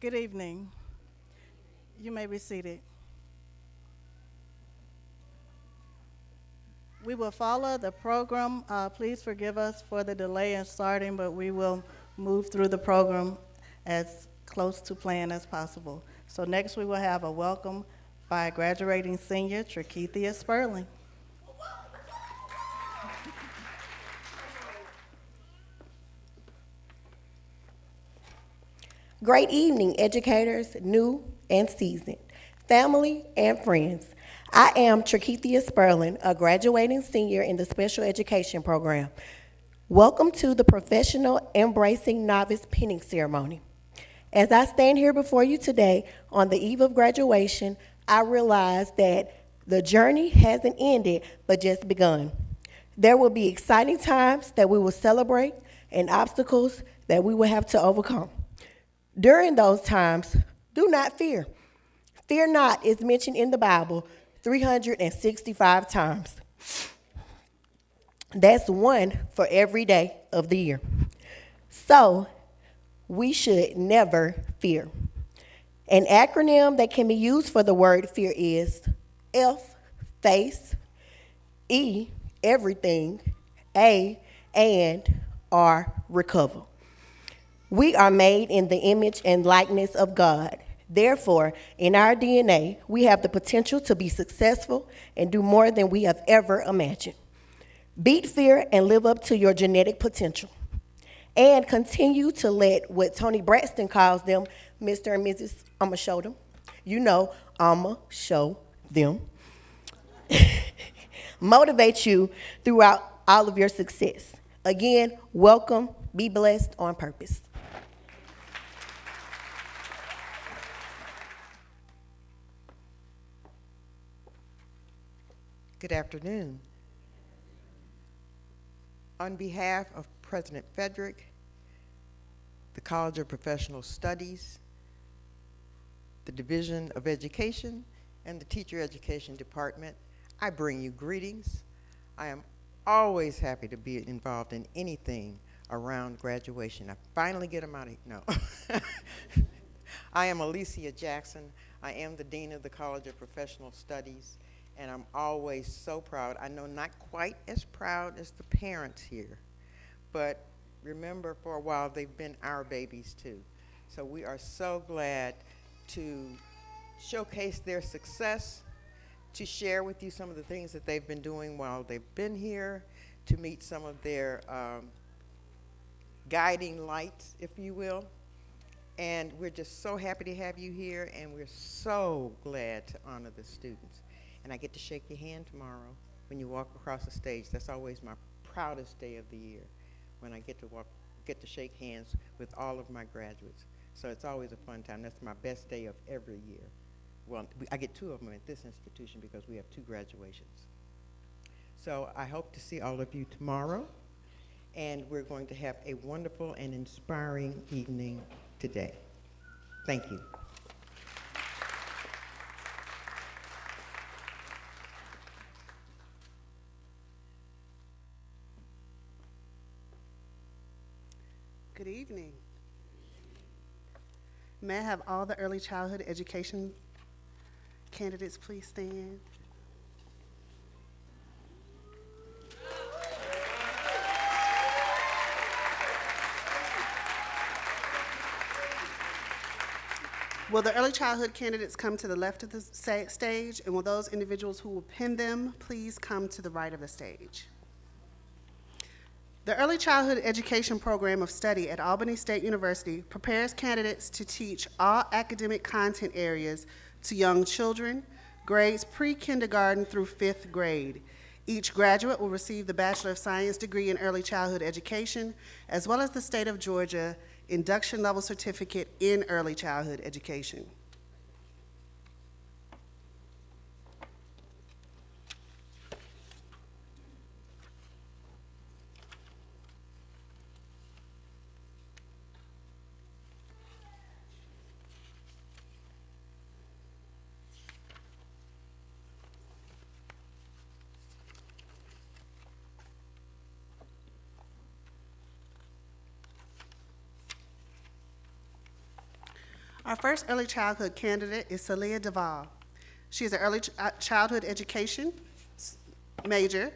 Good evening. You may be seated. We will follow the program. Please forgive us for the delay in starting, but we will move through the program as close to plan as possible. So next we will have a welcome by graduating senior Trakeithia Sperling. Great evening, educators, new and seasoned, family and friends. I am Trakeithia Sperling, a graduating senior in the special education program. Welcome to the Professional Embracing Novice pinning ceremony. As I stand here before you today on the eve of graduation, I realize that the journey hasn't ended but just begun. There will be exciting times that we will celebrate and obstacles that we will have to overcome. During those times, do not fear. Fear not is mentioned in the Bible 365 times. That's one for every day of the year. So, we should never fear. An acronym that can be used for the word fear is F, face, E, everything, A, and R, recover. We are made in the image and likeness of God. Therefore, in our DNA, we have the potential to be successful and do more than we have ever imagined. Beat fear and live up to your genetic potential. And continue to let what Tony Braxton calls them, Mr. and Mrs. I'ma show them. You know, I'ma show them. Motivate you throughout all of your success. Again, welcome. Be blessed on purpose. Good afternoon. On behalf of President Frederick, the College of Professional Studies, the Division of Education, and the Teacher Education Department, I bring you greetings. I am always happy to be involved in anything around graduation. I finally get them out of no. I am Alicia Jackson. I am the Dean of the College of Professional Studies, and I'm always so proud. I know not quite as proud as the parents here, but remember, for a while they've been our babies too. So we are so glad to showcase their success, to share with you some of the things that they've been doing while they've been here, to meet some of their guiding lights, if you will. And we're just so happy to have you here, and we're so glad to honor the students. And I get to shake your hand tomorrow when you walk across the stage. That's always my proudest day of the year, when I get to shake hands with all of my graduates. So it's always a fun time. That's my best day of every year. Well, I get two of them at this institution because we have two graduations. So I hope to see all of you tomorrow, and we're going to have a wonderful and inspiring evening today. Thank you. Good evening. May I have all the early childhood education candidates please stand? Will the early childhood candidates come to the left of the stage, and will those individuals who will pin them please come to the right of the stage? The Early Childhood Education Program of Study at Albany State University prepares candidates to teach all academic content areas to young children, grades pre-kindergarten through 5th grade. Each graduate will receive the Bachelor of Science degree in Early Childhood Education, as well as the State of Georgia Induction Level Certificate in Early Childhood Education. Our first early childhood candidate is Celia Duvall. She is an early childhood education major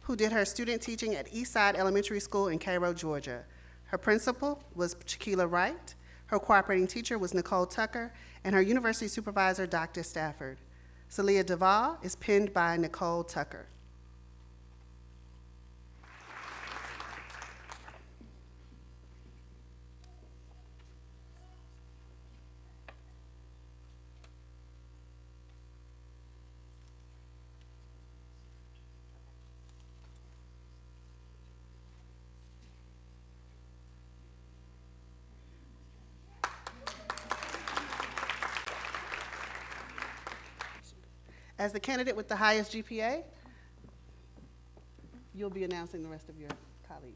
who did her student teaching at Eastside Elementary School in Cairo, Georgia. Her principal was Chiquila Wright, her cooperating teacher was Nicole Tucker, and her university supervisor, Dr. Stafford. Celia Duvall is penned by Nicole Tucker. As the candidate with the highest GPA, you'll be announcing the rest of your colleagues.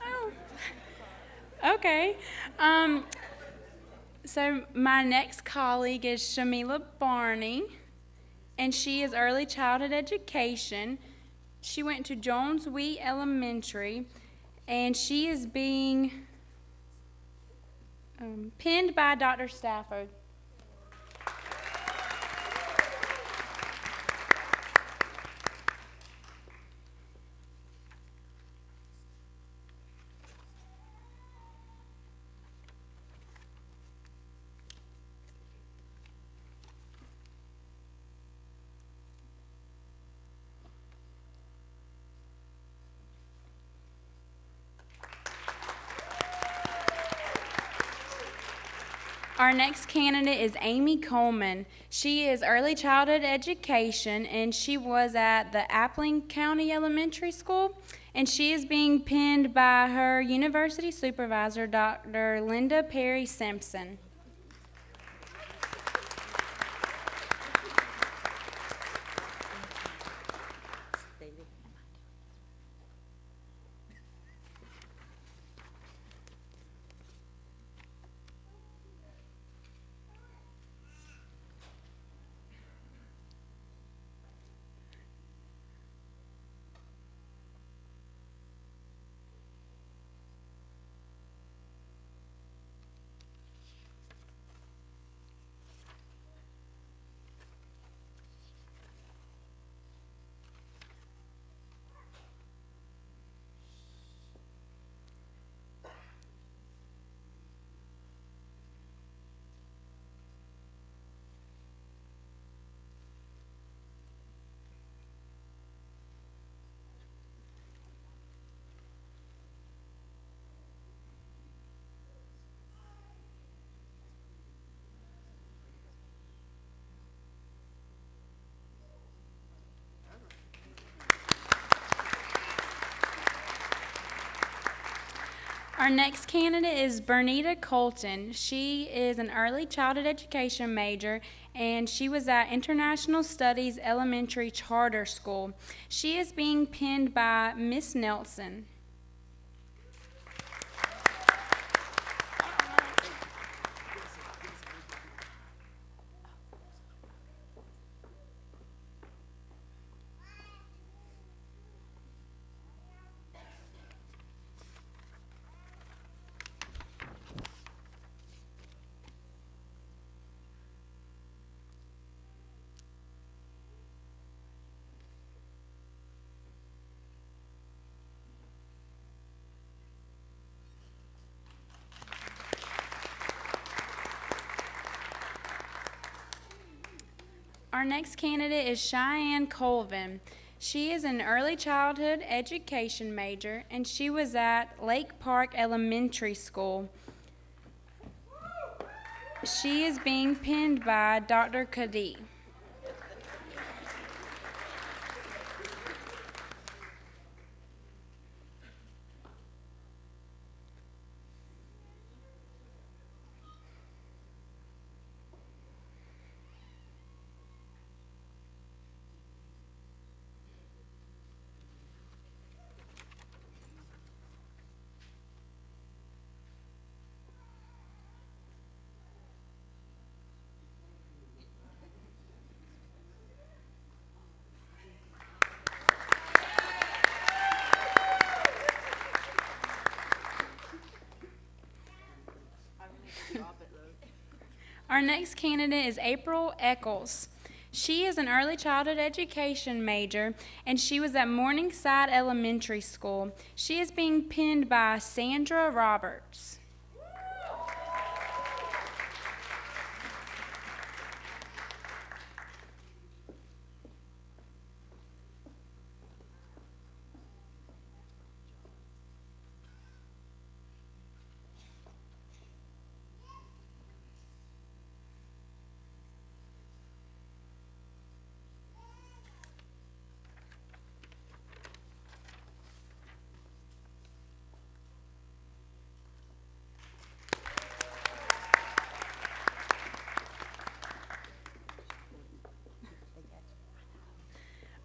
Oh, okay. So my next colleague is Shamila Barney, and she is early childhood education. She went to Jones Wheat Elementary, and she is being penned by Dr. Stafford. Our next candidate is Amy Coleman. She is early childhood education, and she was at the Appling County Elementary School, and she is being penned by her university supervisor, Dr. Linda Perry Simpson. Our next candidate is Bernita Colton. She is an early childhood education major, and she was at International Studies Elementary Charter School. She is being penned by Miss Nelson. Our next candidate is Cheyenne Colvin. She is an early childhood education major, and she was at Lake Park Elementary School. She is being penned by Dr. Kadee. Our next candidate is April Eccles. She is an early childhood education major, and she was at Morningside Elementary School. She is being penned by Sandra Roberts.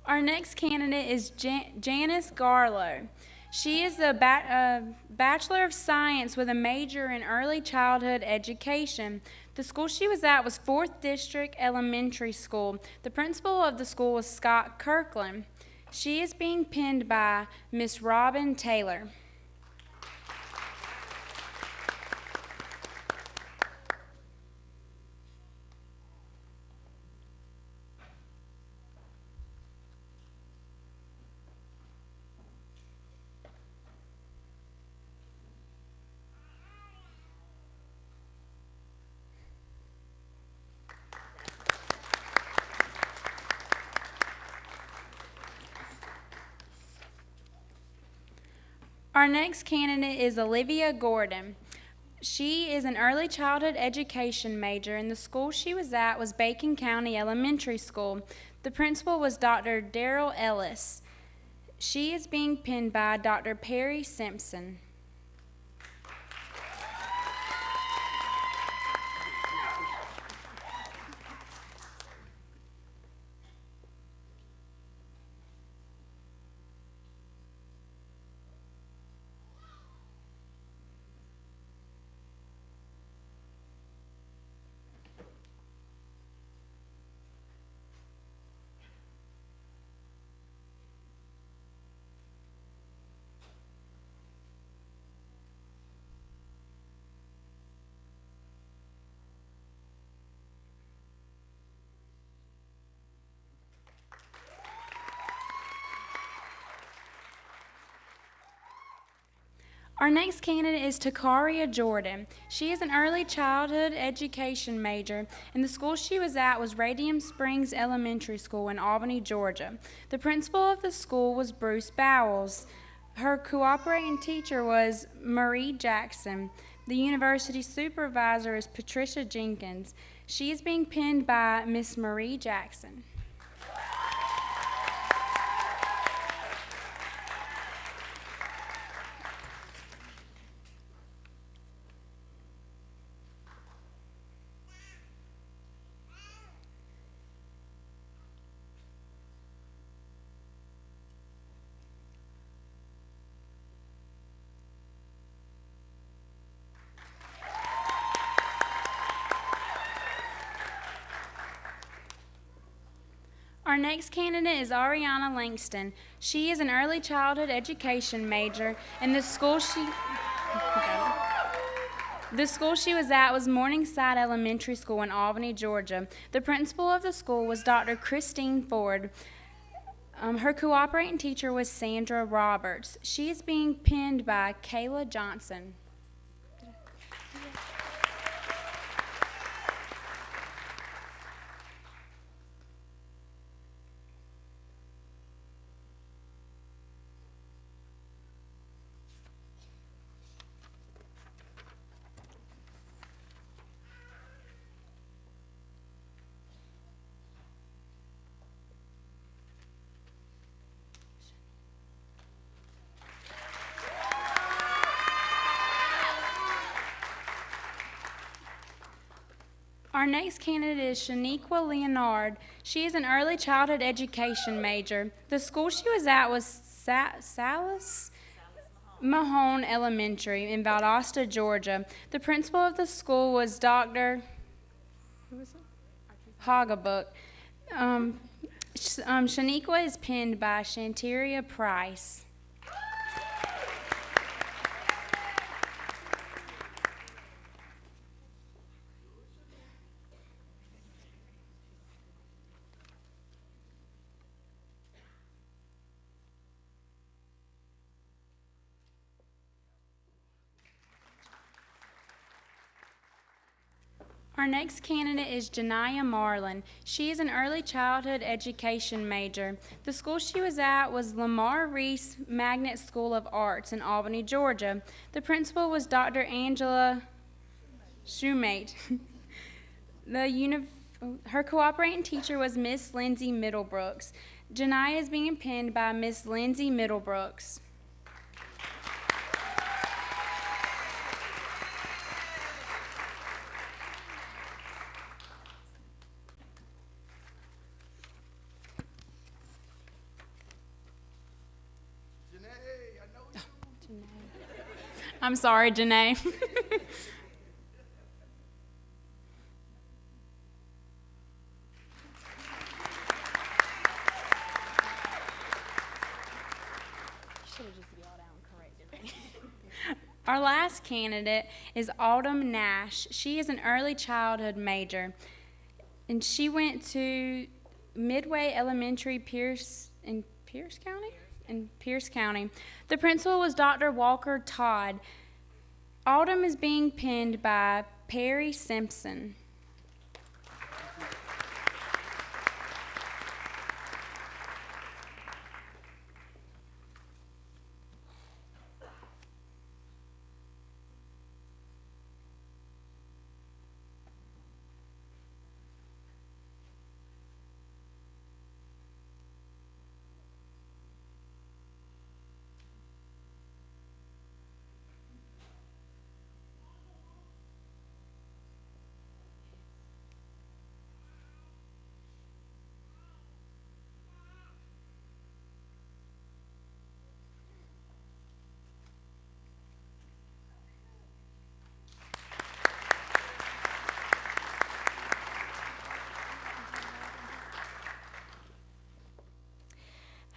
Our next candidate is Janice Garlow. She is a Bachelor of Science with a major in early childhood education. The school she was at was 4th District Elementary School. The principal of the school was Scott Kirkland. She is being penned by Miss Robin Taylor. Our next candidate is Olivia Gordon. She is an early childhood education major, and the school she was at was Bacon County Elementary School. The principal was Dr. Darrell Ellis. She is being penned by Dr. Perry Simpson. Our next candidate is Takaria Jordan. She is an early childhood education major, and the school she was at was Radium Springs Elementary School in Albany, Georgia. The principal of the school was Bruce Bowles. Her cooperating teacher was Marie Jackson. The university supervisor is Patricia Jenkins. She is being penned by Miss Marie Jackson. Our next candidate is Ariana Langston. She is an early childhood education major, and the school she was at was Morningside Elementary School in Albany, Georgia. The principal of the school was Dr. Christine Ford. Her cooperating teacher was Sandra Roberts. She is being penned by Kayla Johnson. Our next candidate is Shaniqua Leonard. She is an early childhood education major. The school she was at was Salis Mahone Elementary in Valdosta, Georgia. The principal of the school was Dr. Hagabook. Shaniqua is penned by Shanteria Price. Our next candidate is Janiyah Marlin. She is an early childhood education major. The school she was at was Lamar Reese Magnet School of Arts in Albany, Georgia. The principal was Dr. Angela Shoemate. Her cooperating teacher was Miss Lindsay Middlebrooks. Janiyah is being penned by Miss Lindsay Middlebrooks. I'm sorry, Janae. Our last candidate is Autumn Nash. She is an early childhood major, and she went to Midway Elementary in Pierce County. The principal was Dr. Walker Todd. Autumn is being penned by Perry Simpson.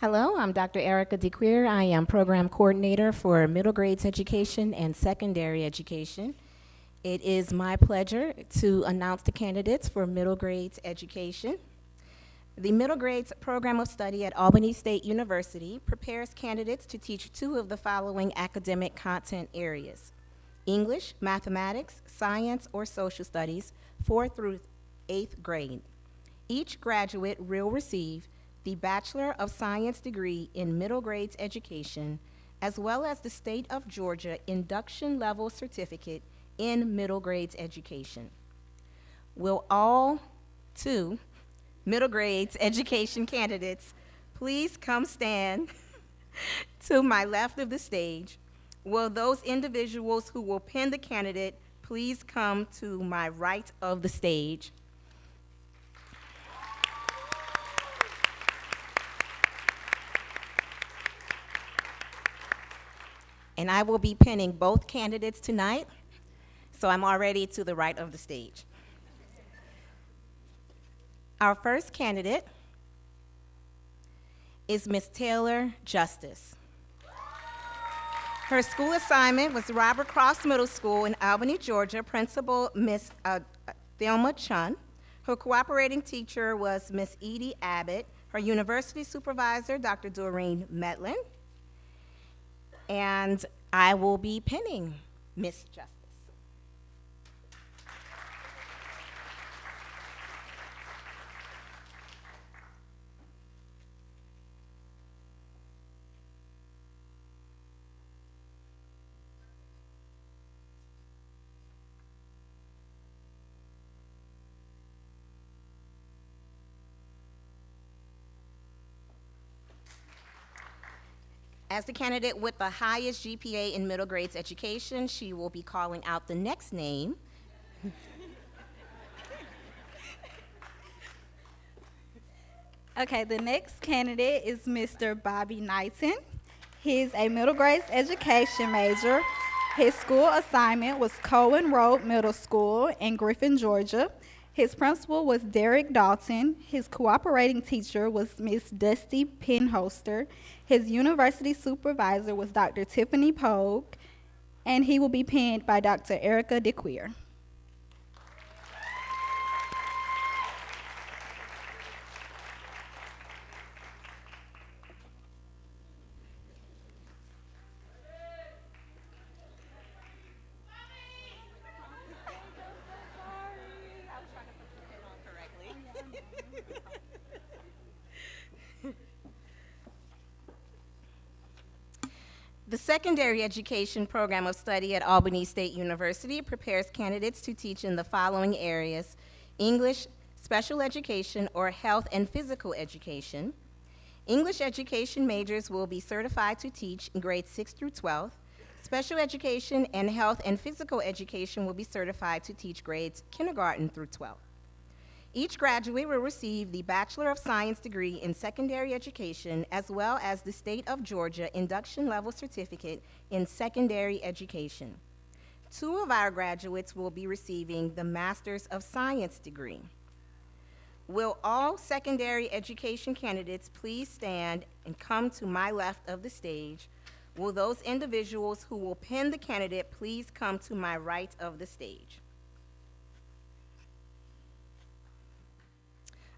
Hello, I'm Dr. Erica DeQueer. I am Program Coordinator for Middle Grades Education and Secondary Education. It is my pleasure to announce the candidates for Middle Grades Education. The Middle Grades Program of Study at Albany State University prepares candidates to teach two of the following academic content areas: English, mathematics, science, or social studies, 4th through 8th grade. Each graduate will receive the Bachelor of Science degree in Middle Grades Education, as well as the State of Georgia Induction Level Certificate in Middle Grades Education. Will all two Middle Grades Education candidates please come stand to my left of the stage? Will those individuals who will pen the candidate please come to my right of the stage? And I will be pinning both candidates tonight, so I'm already to the right of the stage. Our first candidate is Miss Taylor Justice. Her school assignment was Robert Cross Middle School in Albany, Georgia. Principal, Miss Thelma Chun. Her cooperating teacher was Miss Edie Abbott. Her university supervisor, Dr. Doreen Metlin. And I will be pinning Miss Justice. As the candidate with the highest GPA in middle grades education, she will be calling out the next name. Okay, the next candidate is Mr. Bobby Knighton. He's a middle grades education major. His school assignment was Cohen Road Middle School in Griffin, Georgia. His principal was Derek Dalton. His cooperating teacher was Miss Dusty Penholster. His university supervisor was Dr. Tiffany Pogue, and he will be penned by Dr. Erica DeQueer. The secondary education program of study at Albany State University prepares candidates to teach in the following areas: English, special education, or health and physical education. English education majors will be certified to teach in grades 6 through 12. Special education and health and physical education will be certified to teach grades kindergarten through 12. Each graduate will receive the Bachelor of Science degree in secondary education, as well as the State of Georgia induction level certificate in secondary education. 2 of our graduates will be receiving the Master's of Science degree. Will all secondary education candidates please stand and come to my left of the stage? Will those individuals who will pin the candidate please come to my right of the stage?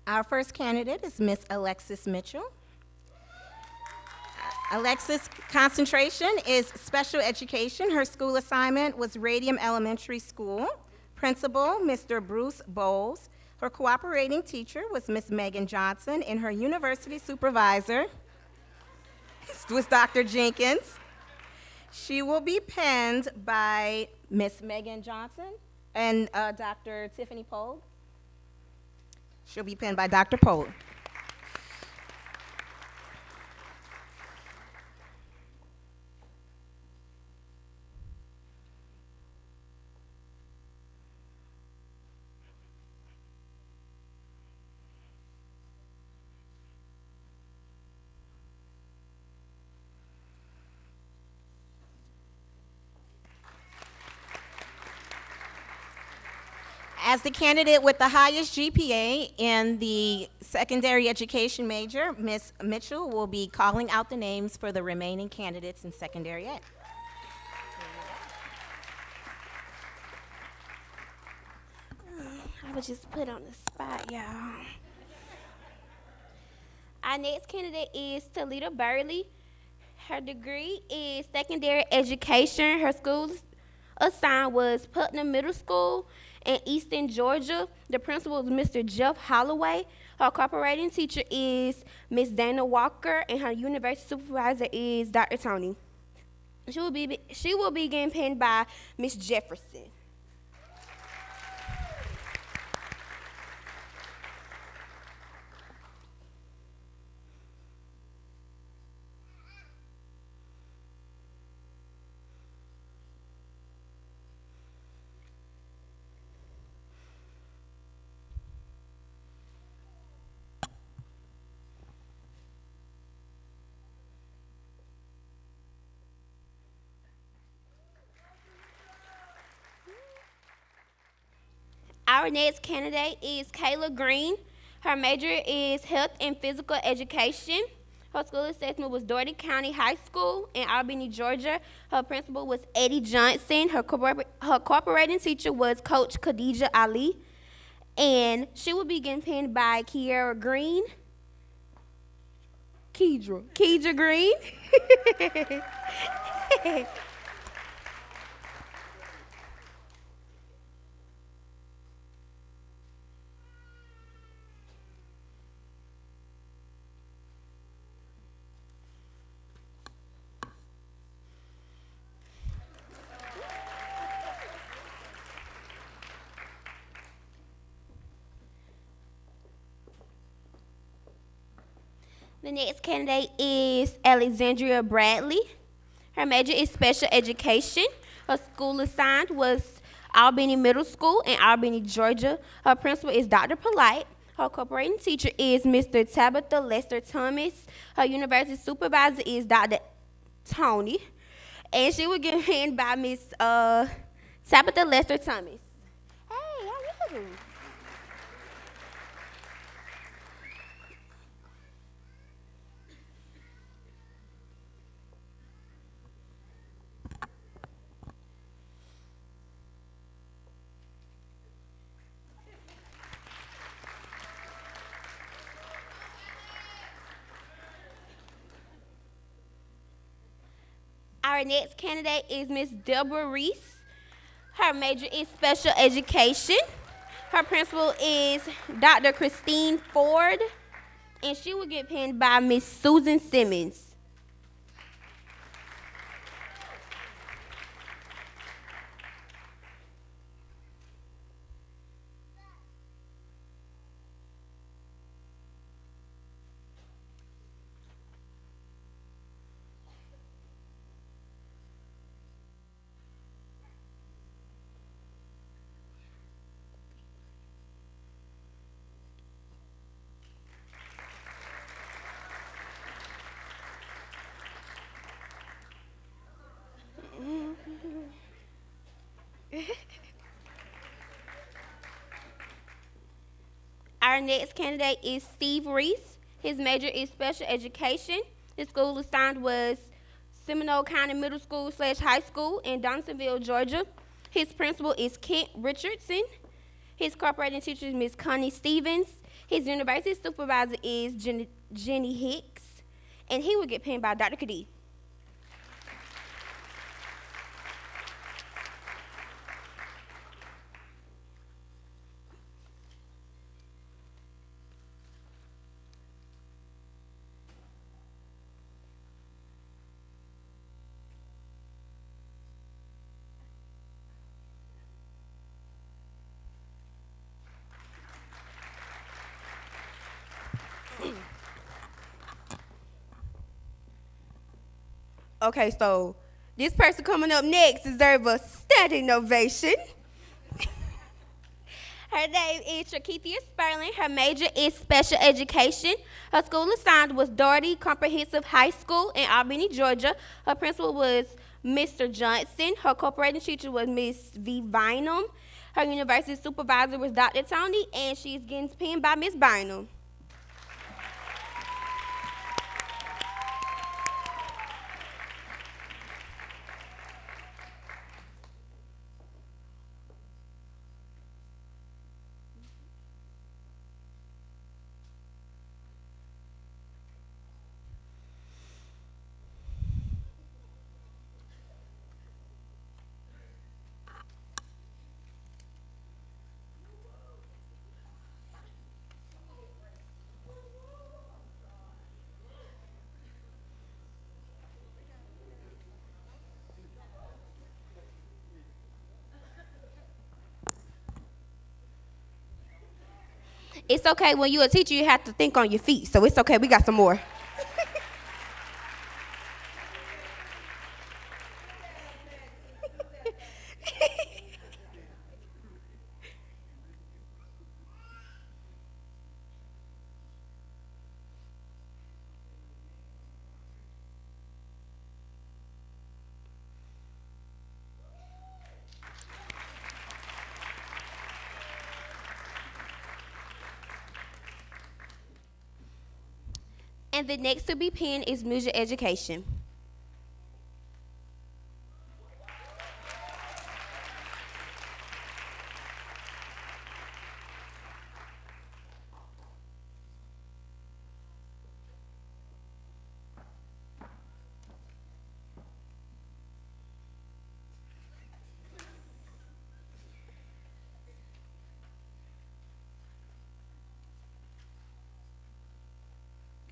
Our first candidate is Miss Alexis Mitchell. Alexis' concentration is special education. Her school assignment was Radium Elementary School. Principal, Mr. Bruce Bowles. Her cooperating teacher was Miss Megan Johnson, and her university supervisor was Dr. Jenkins. She will be penned by Miss Megan Johnson and Dr. Tiffany Pogue. She'll be penned by Dr. Pogue. As the candidate with the highest GPA in the secondary education major, Ms. Mitchell will be calling out the names for the remaining candidates in secondary ed. I was just put on the spot, y'all. Our next candidate is Talita Burley. Her degree is secondary education. Her school assigned was Putnam Middle School in Easton, Georgia. The principal is Mr. Jeff Holloway. Her cooperating teacher is Miss Dana Walker, and her university supervisor is Dr. Tony. She will be getting penned by Miss Jefferson. Our next candidate is Kayla Green. Her major is health and physical education. Her school assessment was Doherty County High School in Albany, Georgia. Her principal was Eddie Johnson. Her cooperating teacher was Coach Khadija Ali. And she will be getting penned by Kiera Green. Kedra Green. The next candidate is Alexandria Bradley. Her major is special education. Her school assigned was Albany Middle School in Albany, Georgia. Her principal is Dr. Polite. Her cooperating teacher is Mr. Tabitha Lester Thomas. Her university supervisor is Dr. Tony. And she will get penned by Miss Tabitha Lester Thomas. Hey, how are you? Our next candidate is Miss Deborah Reese. Her major is special education. Her principal is Dr. Christine Ford, and she will get penned by Miss Susan Simmons. Our next candidate is Steve Reese. His major is special education. His school assigned was Seminole County Middle School / High School in Donaldsonville, Georgia. His principal is Kent Richardson. His cooperating teacher is Ms. Connie Stevens. His university supervisor is Jenny Hicks. And he will get pinned by Dr. Kadee. Okay, so this person coming up next deserves a standing ovation. Her name is Shakithia Sperling. Her major is special education. Her school assigned was Doherty Comprehensive High School in Albany, Georgia. Her principal was Mr. Johnson. Her cooperating teacher was Ms. V. Bynum. Her university supervisor was Dr. Tony, and she's getting pinned by Ms. Bynum. It's okay, when you're a teacher, you have to think on your feet. So it's okay, we got some more. And the next to be pinned is music education.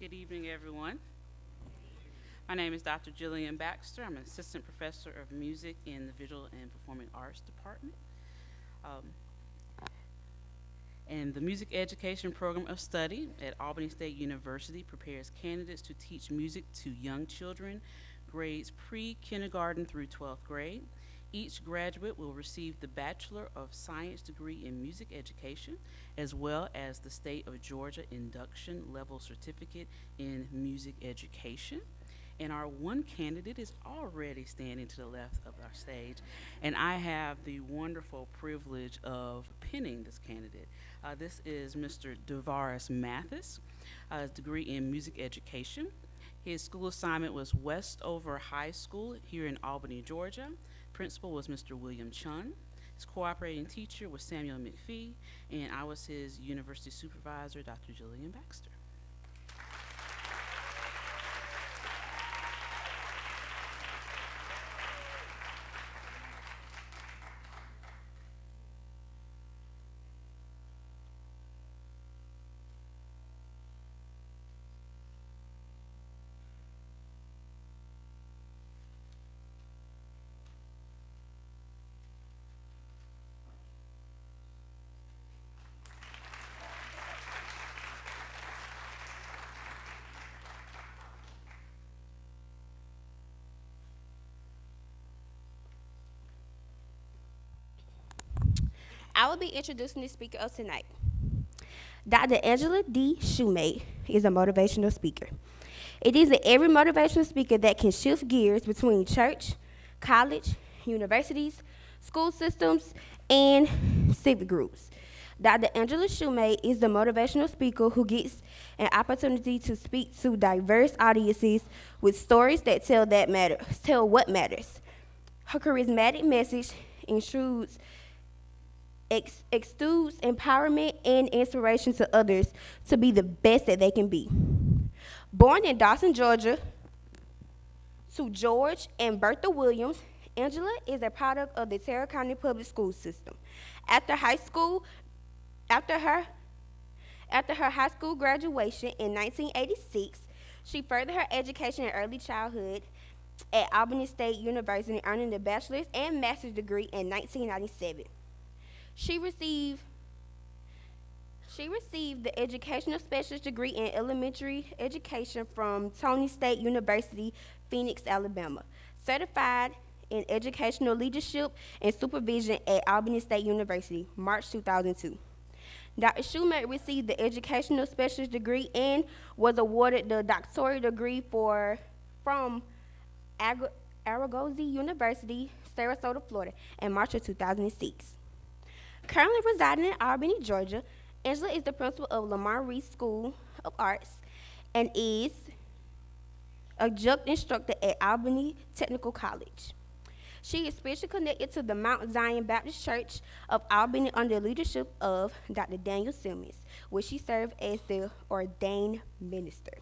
Good evening, everyone. My name is Dr. Jillian Baxter. I'm an assistant professor of music in the Visual and Performing Arts Department. And the Music Education Program of Study at Albany State University prepares candidates to teach music to young children, grades pre-kindergarten through 12th grade. Each graduate will receive the Bachelor of Science degree in Music Education, as well as the State of Georgia Induction Level Certificate in Music Education. And our one candidate is already standing to the left of our stage, and I have the wonderful privilege of pinning this candidate. This is Mr. DeVaris Mathis, his degree in Music Education. His school assignment was Westover High School here in Albany, Georgia. Principal was Mr. William Chun. His cooperating teacher was Samuel McPhee, and I was his university supervisor, Dr. Jillian Baxter. I will be introducing the speaker of tonight. Dr. Angela D. Shoemate is a motivational speaker. It is every motivational speaker that can shift gears between church, college, universities, school systems, and civic groups. Dr. Angela Shumate is the motivational speaker who gets an opportunity to speak to diverse audiences with stories that tell what matters. Her charismatic message exudes empowerment and inspiration to others to be the best that they can be. Born in Dawson, Georgia, to George and Bertha Williams, Angela is a product of the Terra County Public School System. After her high school graduation in 1986, she furthered her education in early childhood at Albany State University, earning a bachelor's and master's degree in 1997. She received the Educational Specialist degree in elementary education from Tony State University, Phoenix, Alabama. Certified in educational leadership and supervision at Albany State University, March 2002. Dr. Shumate received the Educational Specialist degree and was awarded the doctoral degree from Argosy University, Sarasota, Florida, in March of 2006. Currently residing in Albany, Georgia, Angela is the principal of Lamar Reese School of Arts and is adjunct instructor at Albany Technical College. She is spiritually connected to the Mount Zion Baptist Church of Albany under the leadership of Dr. Daniel Simmons, where she served as the ordained minister.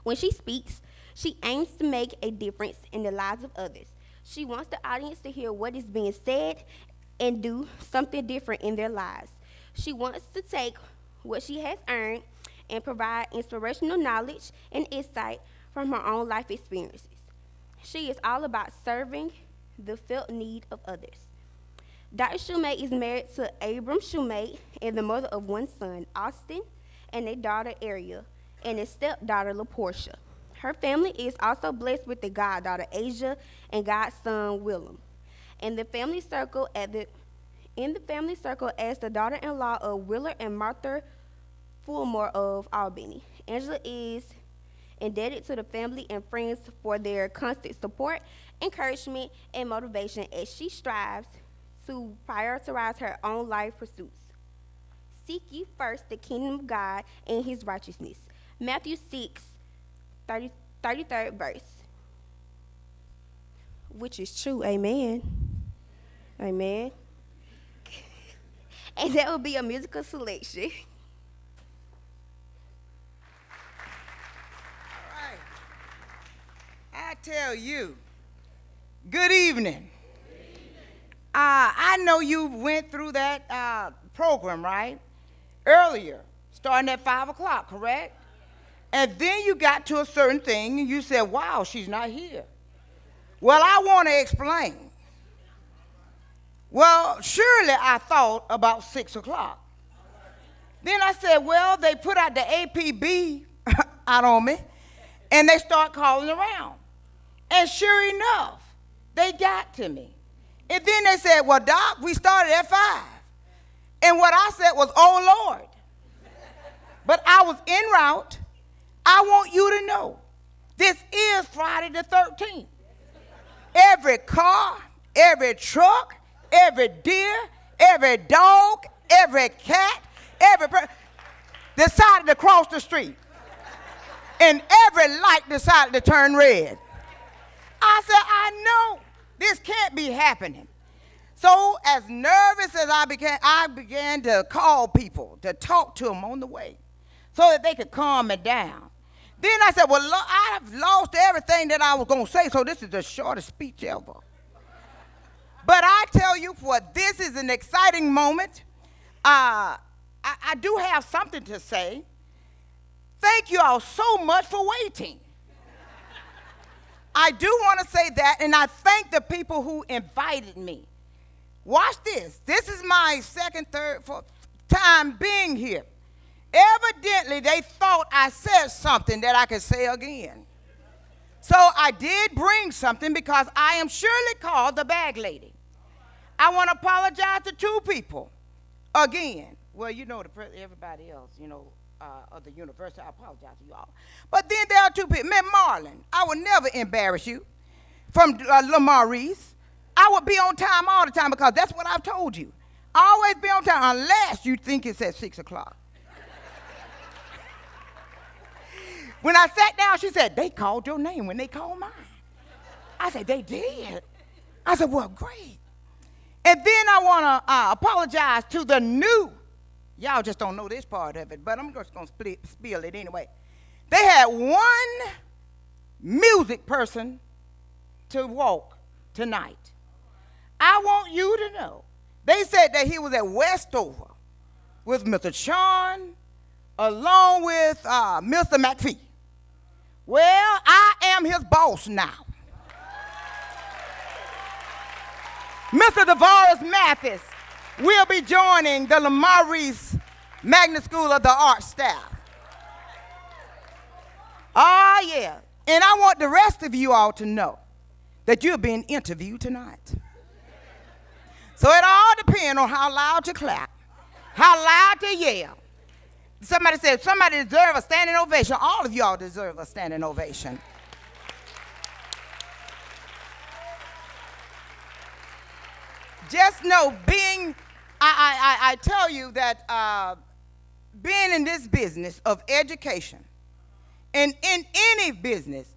When she speaks, she aims to make a difference in the lives of others. She wants the audience to hear what is being said and do something different in their lives. She wants to take what she has earned and provide inspirational knowledge and insight from her own life experiences. She is all about serving the felt need of others. Dr. Shumate is married to Abram Shumate and the mother of one son, Austin, and a daughter, Ariel, and a stepdaughter, LaPortia. Her family is also blessed with a goddaughter, Asia, and godson, Willem. In the family circle as the daughter-in-law of Willard and Martha Fulmore of Albany. Angela is indebted to the family and friends for their constant support, encouragement, and motivation as she strives to prioritize her own life pursuits. Seek ye first the kingdom of God and his righteousness. Matthew 6, 33rd verse. Which is true, amen. Amen. And that will be a musical selection. I tell you, good evening. I know you went through that program, right? Earlier, starting at 5 o'clock, correct? And then you got to a certain thing and you said, wow, she's not here. Well, I want to explain. Well, surely I thought about 6 o'clock. Then I said, well, they put out the APB out on me, and they start calling around. And sure enough, they got to me. And then they said, well, Doc, we started at 5. And what I said was, oh, Lord. But I was en route. I want you to know, this is Friday the 13th. Every car, every truck, every deer, every dog, every cat, every person decided to cross the street. And every light decided to turn red. I said, I know this can't be happening. So as nervous as I began to call people, to talk to them on the way, so that they could calm me down. Then I said, well, I've lost everything that I was going to say, so this is the shortest speech ever. But I tell you what, this is an exciting moment. I do have something to say. Thank you all so much for waiting. I do want to say that, and I thank the people who invited me. Watch this. This is my second, third, fourth time being here. Evidently, they thought I said something that I could say again. So I did bring something because I am surely called the bag lady. I want to apologize to two people again. Well, you know, everybody else, of the university, I apologize to you all. But then there are two people. Miss Marlin, I would never embarrass you. From Lamar Reese, I would be on time all the time because that's what I've told you. Always be on time unless you think it's at 6 o'clock. When I sat down, she said, they called your name when they called mine. I said, they did. I said, well, great. And then I want to apologize to the new, y'all just don't know this part of it, but I'm just going to spill it anyway. They had one music person to walk tonight. I want you to know, they said that he was at Westover with Mr. Sean along with Mr. McPhee. Well, I am his boss now. Mr. DeVaris Mathis will be joining the Lamar Reese Magnet School of the Arts staff. Oh, yeah. And I want the rest of you all to know that you're being interviewed tonight. So it all depends on how loud you clap, how loud you yell. Somebody said somebody deserves a standing ovation. All of y'all deserve a standing ovation. Just know, I tell you that being in this business of education, and in any business,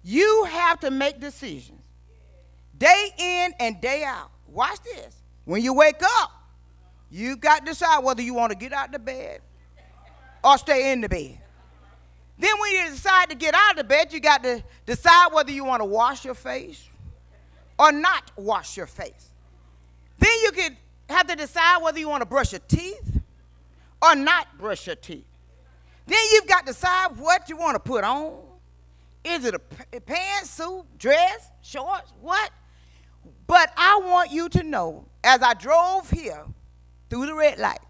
you have to make decisions day in and day out. Watch this. When you wake up, you got to decide whether you want to get out of the bed or stay in the bed. Then when you decide to get out of the bed, you got to decide whether you want to wash your face or not wash your face. Then you could have to decide whether you want to brush your teeth or not brush your teeth. Then you've got to decide what you want to put on. Is it a pants, suit, dress, shorts, what? But I want you to know, as I drove here through the red light,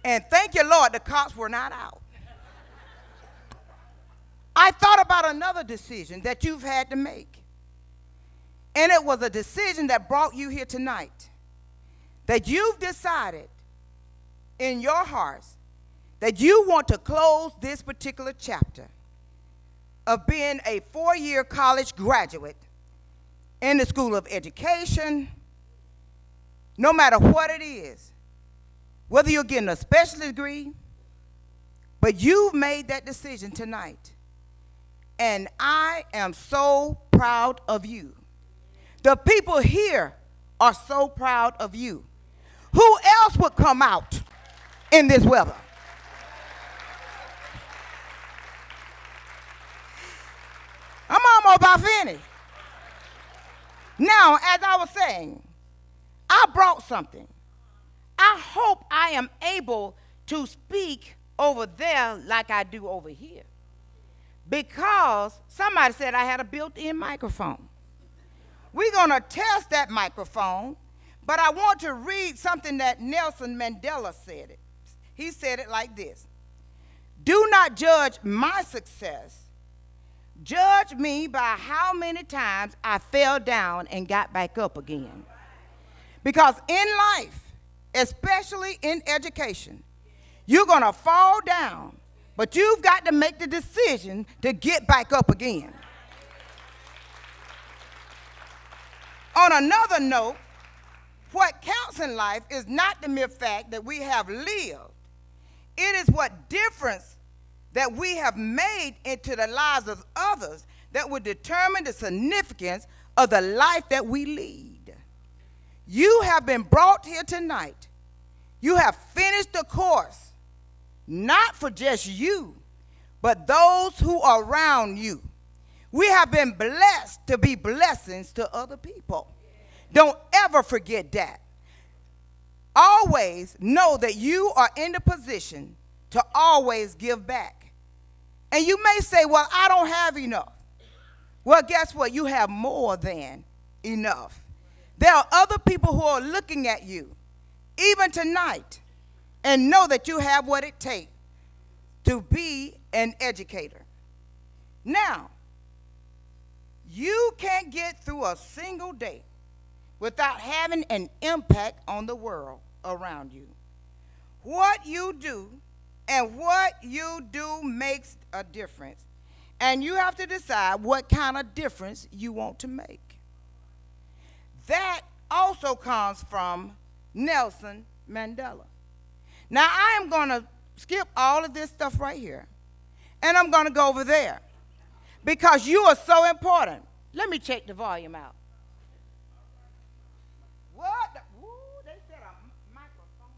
and thank you, Lord, the cops were not out. I thought about another decision that you've had to make. And it was a decision that brought you here tonight. That you've decided in your hearts that you want to close this particular chapter of being a 4-year college graduate in the School of Education, no matter what it is, whether you're getting a specialist degree, but you've made that decision tonight. And I am so proud of you. The people here are so proud of you. Who else would come out in this weather? I'm almost about finished. Now, as I was saying, I brought something. I hope I am able to speak over there like I do over here. Because somebody said I had a built-in microphone. We're going to test that microphone, but I want to read something that Nelson Mandela said it. He said it like this: do not judge my success. Judge me by how many times I fell down and got back up again. Because in life, especially in education, you're going to fall down, but you've got to make the decision to get back up again. On another note, what counts in life is not the mere fact that we have lived. It is what difference that we have made into the lives of others that will determine the significance of the life that we lead. You have been brought here tonight. You have finished the course, not for just you, but those who are around you. We have been blessed to be blessings to other people. Don't ever forget that. Always know that you are in the position to always give back. And you may say, well, I don't have enough. Well, guess what? You have more than enough. There are other people who are looking at you, even tonight, and know that you have what it takes to be an educator. Now, you can't get through a single day without having an impact on the world around you. What you do and what you do makes a difference. And you have to decide what kind of difference you want to make. That also comes from Nelson Mandela. Now, I am going to skip all of this stuff right here, and I'm going to go over there because you are so important. Let me check the volume out. What? Ooh, they said a microphone.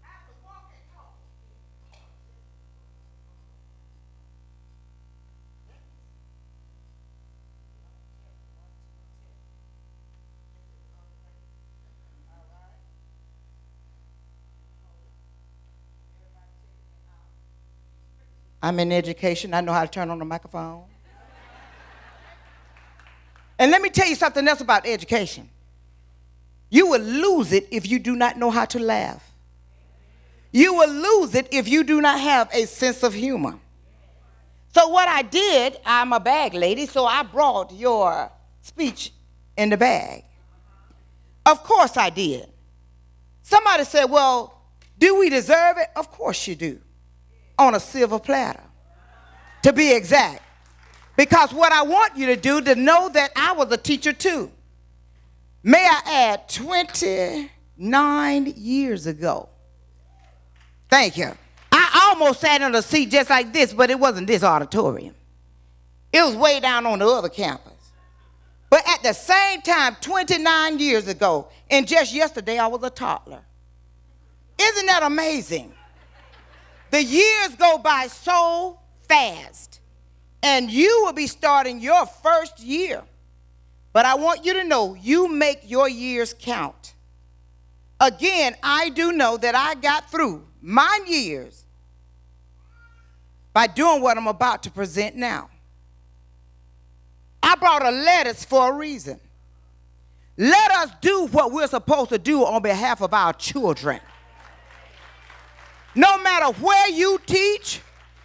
I have to walk and talk. I'm in education. I know how to turn on the microphone. And let me tell you something else about education. You will lose it if you do not know how to laugh. You will lose it if you do not have a sense of humor. So what I did, I'm a bag lady, so I brought your speech in the bag. Of course I did. Somebody said, well, do we deserve it? Of course you do. On a silver platter, to be exact. Because what I want you to do, to know that I was a teacher too. May I add, 29 years ago. Thank you. I almost sat in a seat just like this, but it wasn't this auditorium. It was way down on the other campus. But at the same time, 29 years ago, and just yesterday, I was a toddler. Isn't that amazing? The years go by so fast, and you will be starting your first year. But I want you to know, you make your years count. Again, I do know that I got through my years by doing what I'm about to present now. I brought a lettuce for a reason. Let us do what we're supposed to do on behalf of our children. No matter where you teach,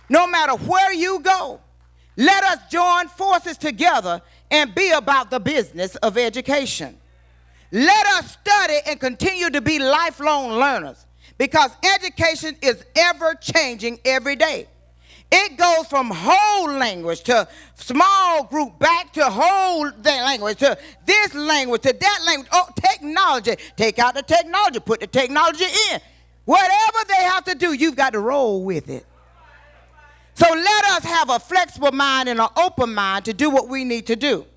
no matter where you go, let us join forces together and be about the business of education. Let us study and continue to be lifelong learners because education is ever changing every day. It goes from whole language to small group back to whole language to this language to that language. Oh, technology. Take out the technology, put the technology in. Whatever they have to do, you've got to roll with it. So let us have a flexible mind and an open mind to do what we need to do.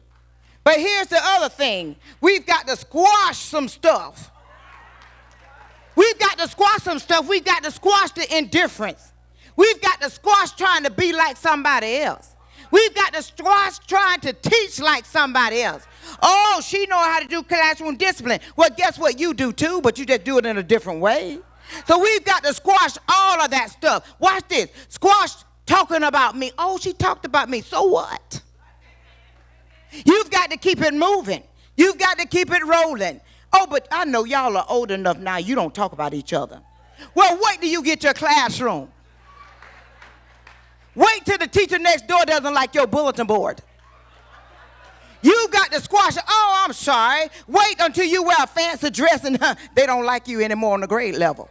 But here's the other thing. We've got to squash some stuff. We've got to squash some stuff. We've got to squash the indifference. We've got to squash trying to be like somebody else. We've got to squash trying to teach like somebody else. Oh, she knows how to do classroom discipline. Well, guess what? You do too, but you just do it in a different way. So we've got to squash all of that stuff. Watch this. Squash talking about me. Oh, she talked about me. So what? You've got to keep it moving. You've got to keep it rolling. Oh, but I know y'all are old enough now. You don't talk about each other. Well, wait till you get your classroom. Wait till the teacher next door doesn't like your bulletin board. You've got to squash it. Oh, I'm sorry. Wait until you wear a fancy dress and they don't like you anymore on the grade level.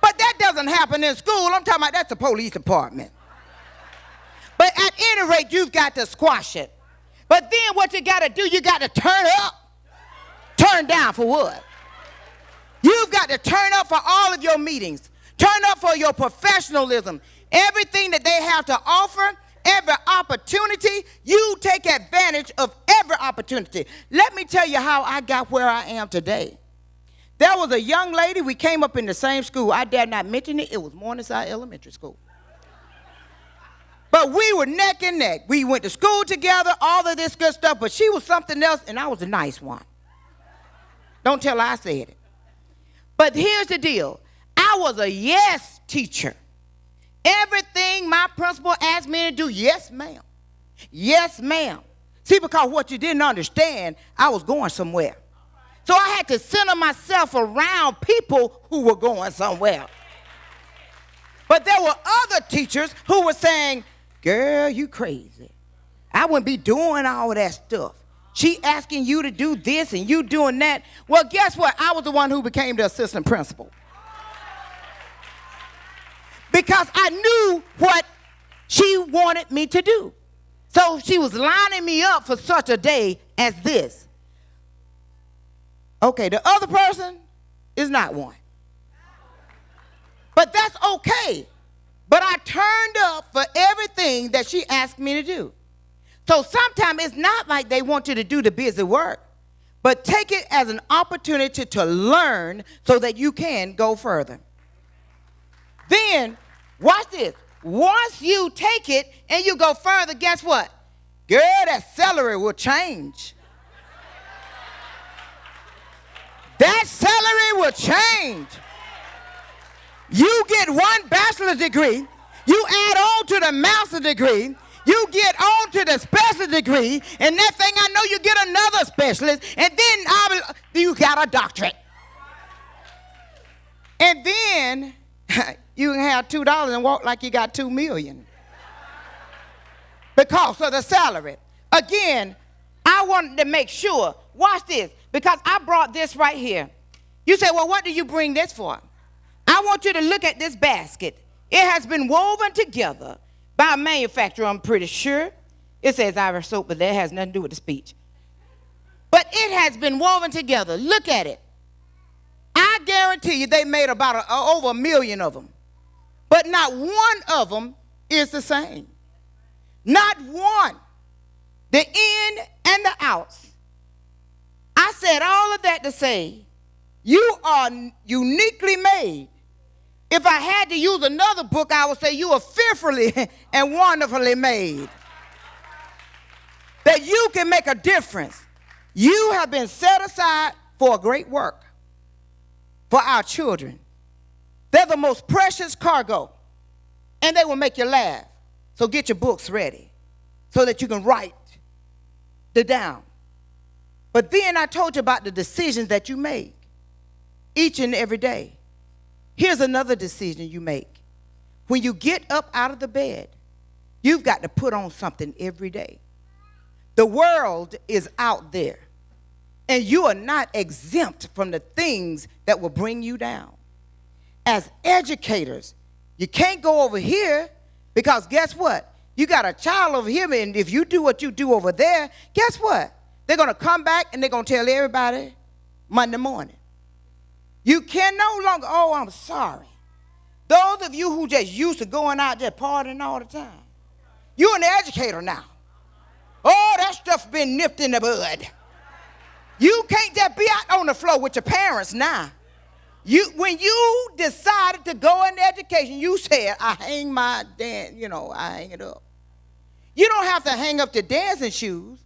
But that doesn't happen in school. I'm talking about that's the police department. But at any rate, you've got to squash it. But then what you got to do, you got to turn up. Turn down for what? You've got to turn up for all of your meetings. Turn up for your professionalism. Everything that they have to offer, every opportunity, you take advantage of every opportunity. Let me tell you how I got where I am today. There was a young lady, we came up in the same school. I dare not mention it. It was Morningside Elementary School. But we were neck and neck. We went to school together, all of this good stuff, but she was something else, and I was a nice one. Don't tell her I said it. But here's the deal. I was a yes teacher. Everything my principal asked me to do, yes, ma'am. Yes, ma'am. See, because what you didn't understand, I was going somewhere. So I had to center myself around people who were going somewhere. But there were other teachers who were saying, girl, you crazy. I wouldn't be doing all that stuff. She asking you to do this and you doing that. Well, guess what? I was the one who became the assistant principal. Because I knew what she wanted me to do. So she was lining me up for such a day as this. Okay, the other person is not one. But that's okay. But I turned up for everything that she asked me to do. So sometimes it's not like they want you to do the busy work, but take it as an opportunity to learn so that you can go further. Then, watch this. Once you take it and you go further, guess what? Girl, that salary will change. That salary will change. You get one bachelor's degree, you add on to the master's degree, you get on to the specialist degree, and next thing I know, you get another specialist, and then you got a doctorate. And then you can have $2 and walk like you got $2 million because of the salary. Again, I wanted to make sure, watch this, because I brought this right here. You say, well, what do you bring this for? I want you to look at this basket. It has been woven together by a manufacturer, I'm pretty sure. It says Irish soap, but that has nothing to do with the speech. But it has been woven together. Look at it. I guarantee you they made about over 1 million of them. But not one of them is the same. Not one. The in and the outs. I said all of that to say, you are uniquely made. If I had to use another book, I would say you are fearfully and wonderfully made. That you can make a difference. You have been set aside for a great work for our children. They're the most precious cargo, and they will make you laugh. So get your books ready so that you can write it down. But then I told you about the decisions that you make each and every day. Here's another decision you make. When you get up out of the bed, you've got to put on something every day. The world is out there, and you are not exempt from the things that will bring you down. As educators, you can't go over here because guess what? You got a child over here, and if you do what you do over there, guess what? They're going to come back and they're going to tell everybody Monday morning. You can no longer, oh, I'm sorry. Those of you who just used to going out there partying all the time, you're an educator now. Oh, that stuff's been nipped in the bud. You can't just be out on the floor with your parents now. When you decided to go into education, you said, I hang my dance, I hang it up. You don't have to hang up the dancing shoes.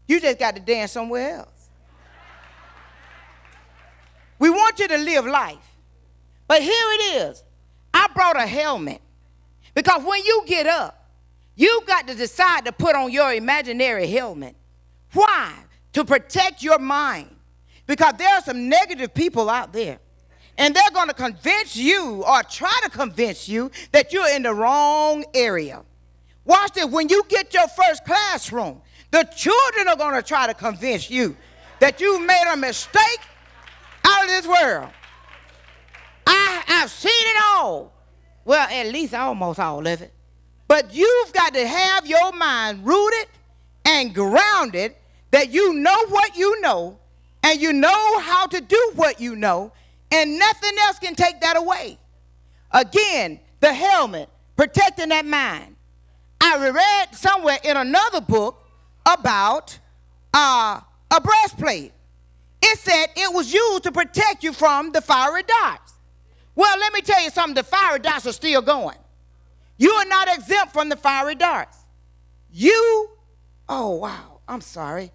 You just got to dance somewhere else. We want you to live life. But here it is. I brought a helmet. Because when you get up, you got to decide to put on your imaginary helmet. Why? To protect your mind. Because there are some negative people out there. And they're going to convince you or try to convince you that you're in the wrong area. Watch this. When you get your first classroom, the children are going to try to convince you that you made a mistake out of this world. I've seen it all. Well, at least almost all of it. But you've got to have your mind rooted and grounded that you know what you know and you know how to do what you know, and nothing else can take that away. Again, the helmet, protecting that mind. I read somewhere in another book about a breastplate. It said it was used to protect you from the fiery darts. Well, let me tell you something. The fiery darts are still going. You are not exempt from the fiery darts. I'm sorry.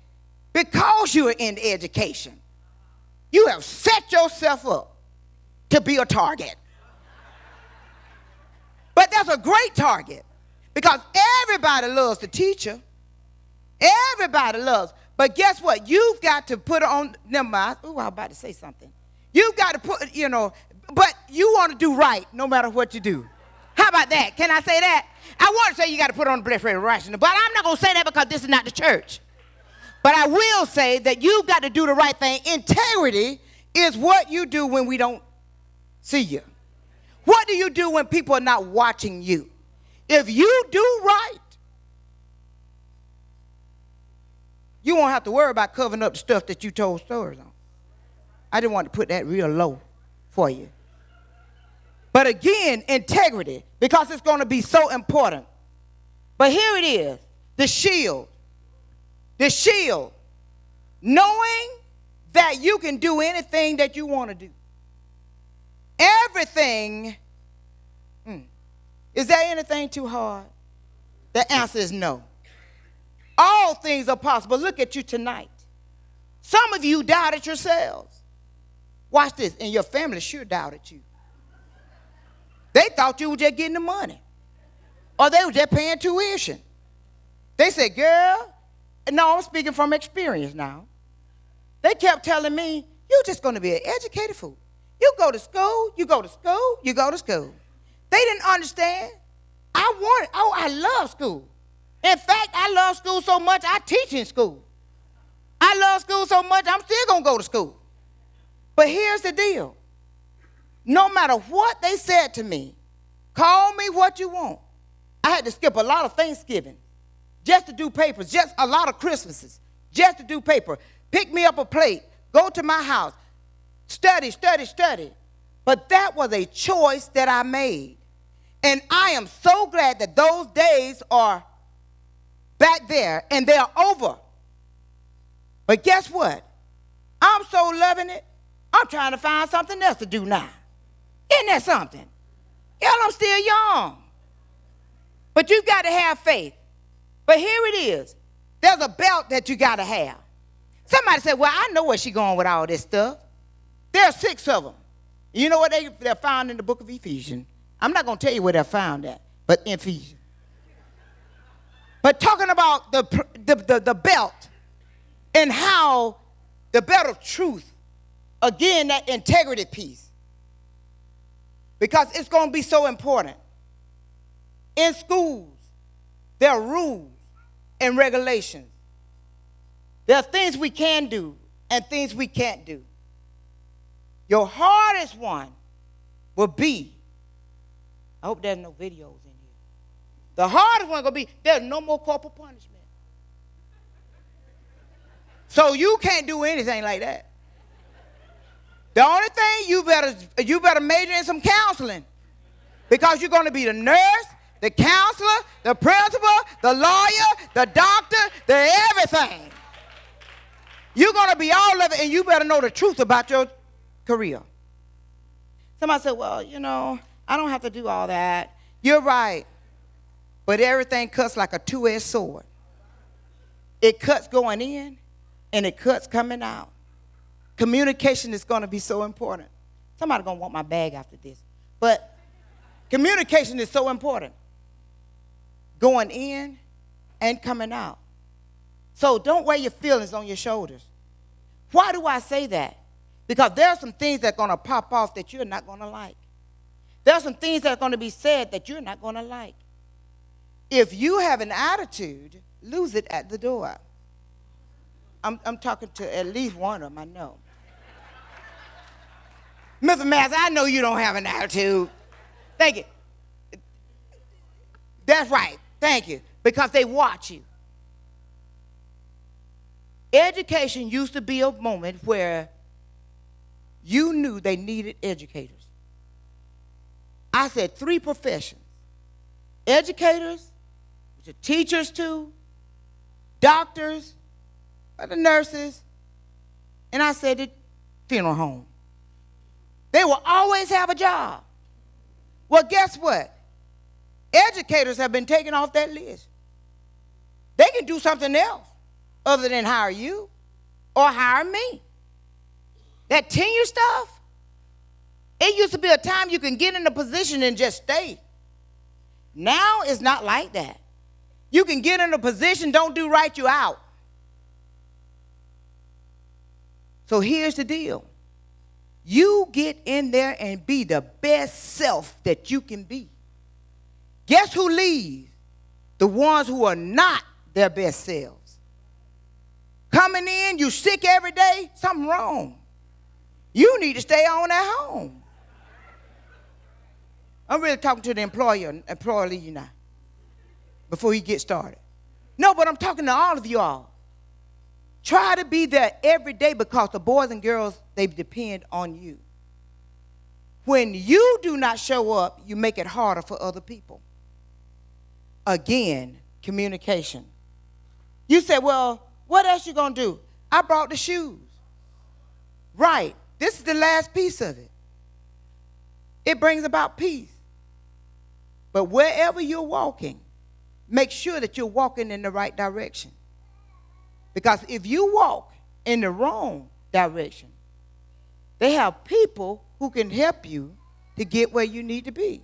Because you are in education, you have set yourself up to be a target. But that's a great target because everybody loves the teacher. Everybody loves. But guess what? You've got to put on, never mind. Ooh, I'm about to say something. You've got to put, but you want to do right no matter what you do. How about that? Can I say that? I want to say you got to put on the breastplate of righteousness, but I'm not going to say that because this is not the church. But I will say that you've got to do the right thing. Integrity is what you do when we don't see you. What do you do when people are not watching you? If you do right, you won't have to worry about covering up the stuff that you told stories on. I just want to put that real low for you. But again, integrity, because it's going to be so important. But here it is, the shield. The shield. Knowing that you can do anything that you want to do. Everything. Is there anything too hard? The answer is no. All things are possible. Look at you tonight. Some of you doubted yourselves. Watch this. And your family sure doubted you. They thought you were just getting the money. Or they were just paying tuition. They said, girl, no, I'm speaking from experience now. They kept telling me, you're just going to be an educated fool. You go to school, you go to school, you go to school. They didn't understand. I love school. In fact, I love school so much, I teach in school. I love school so much, I'm still going to go to school. But here's the deal. No matter what they said to me, call me what you want. I had to skip a lot of Thanksgiving just to do papers, just a lot of Christmases, just to do paper. Pick me up a plate, go to my house, study. But that was a choice that I made. And I am so glad that those days are back there and they're over. But guess what? I'm so loving it, I'm trying to find something else to do now. Isn't that something? Girl, I'm still young. But you've got to have faith. But here it is. There's a belt that you got to have. Somebody said, well, I know where she's going with all this stuff. There are 6 of them. You know what they're found in the book of Ephesians? I'm not going to tell you where they're found at, but in Ephesians. But talking about the belt and how the belt of truth, again, that integrity piece, because it's going to be so important. In schools, there are rules and regulations. There are things we can do and things we can't do. Your hardest one will be, I hope there's no videos in here. The hardest one will be, there's no more corporal punishment. So you can't do anything like that. The only thing, you better major in some counseling, because you're going to be the nurse, the counselor, the principal, the lawyer, the doctor, the everything. You're going to be all of it, and you better know the truth about your career. Somebody said, well, I don't have to do all that. You're right. But everything cuts like a two-edged sword. It cuts going in, and it cuts coming out. Communication is going to be so important. Somebody's going to want my bag after this. But communication is so important. Going in and coming out. So don't wear your feelings on your shoulders. Why do I say that? Because there are some things that are going to pop off that you're not going to like. There are some things that are going to be said that you're not going to like. If you have an attitude, lose it at the door. I'm talking to at least one of them, I know. Mr. Mass, I know you don't have an attitude. Thank you. That's right. Thank you. Because they watch you. Education used to be a moment where you knew they needed educators. I said 3 professions. Educators, which are teachers too, doctors, the nurses, and I said the funeral home. They will always have a job. Well, guess what? Educators have been taken off that list. They can do something else other than hire you or hire me. That tenure stuff, it used to be a time you can get in a position and just stay. Now it's not like that. You can get in a position, don't do right, you out. So here's the deal. You get in there and be the best self that you can be. Guess who leaves? The ones who are not their best selves. Coming in, you sick every day, something wrong. You need to stay on at home. I'm really talking to the employee now, before he gets started. No, but I'm talking to all of you all. Try to be there every day because the boys and girls, they depend on you. When you do not show up, you make it harder for other people. Again, communication. You say, well, what else you going to do? I brought the shoes. Right. This is the last piece of it. It brings about peace. But wherever you're walking, make sure that you're walking in the right direction. Because if you walk in the wrong direction, they have people who can help you to get where you need to be.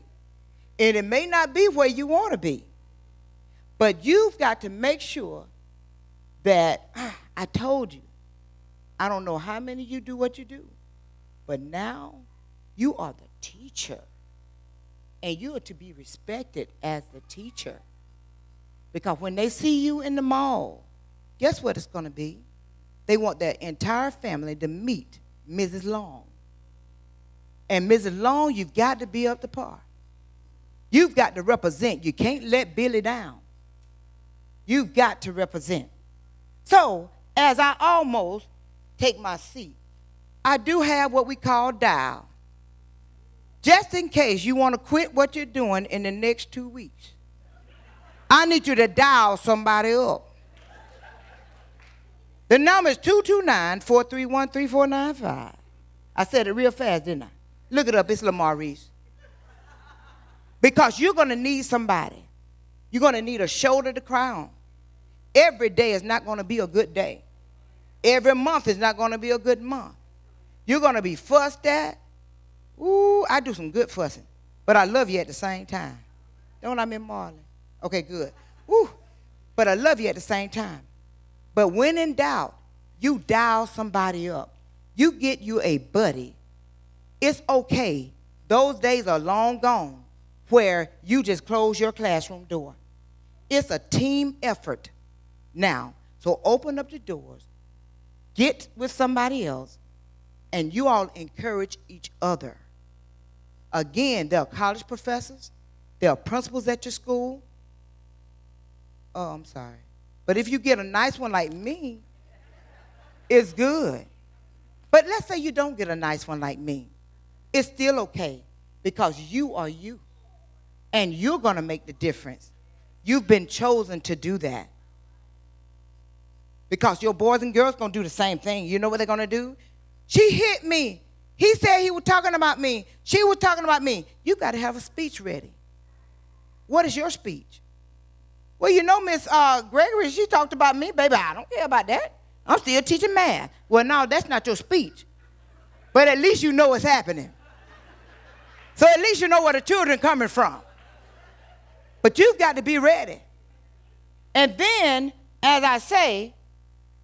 And it may not be where you want to be. But you've got to make sure that, I told you, I don't know how many of you do what you do, but now you are the teacher. And you are to be respected as the teacher. Because when they see you in the mall, guess what it's going to be? They want their entire family to meet Mrs. Long. And Mrs. Long, you've got to be up to par. You've got to represent. You can't let Billy down. You've got to represent. So, as I almost take my seat, I do have what we call dial. Just in case you want to quit what you're doing in the next 2 weeks. I need you to dial somebody up. The number is 229-431-3495. I said it real fast, didn't I? Look it up, it's Lamaurice. Because you're going to need somebody. You're going to need a shoulder to cry on. Every day is not going to be a good day. Every month is not going to be a good month. You're going to be fussed at. Ooh, I do some good fussing. But I love you at the same time. Don't I, Miss Marley? Okay, good. Ooh, but I love you at the same time. But when in doubt, you dial somebody up. You get you a buddy. It's okay. Those days are long gone where you just close your classroom door. It's a team effort now. So open up the doors. Get with somebody else. And you all encourage each other. Again, there are college professors. There are principals at your school. Oh, I'm sorry. But if you get a nice one like me, it's good. But let's say you don't get a nice one like me. It's still okay because you are you. And you're going to make the difference. You've been chosen to do that. Because your boys and girls going to do the same thing. You know what they're going to do? She hit me. He said he was talking about me. She was talking about me. You got to have a speech ready. What is your speech? Well, you know, Miss Gregory, she talked about me. Baby, I don't care about that. I'm still teaching math. Well, no, that's not your speech. But at least you know what's happening. So at least you know where the children are coming from. But you've got to be ready. And then, as I say,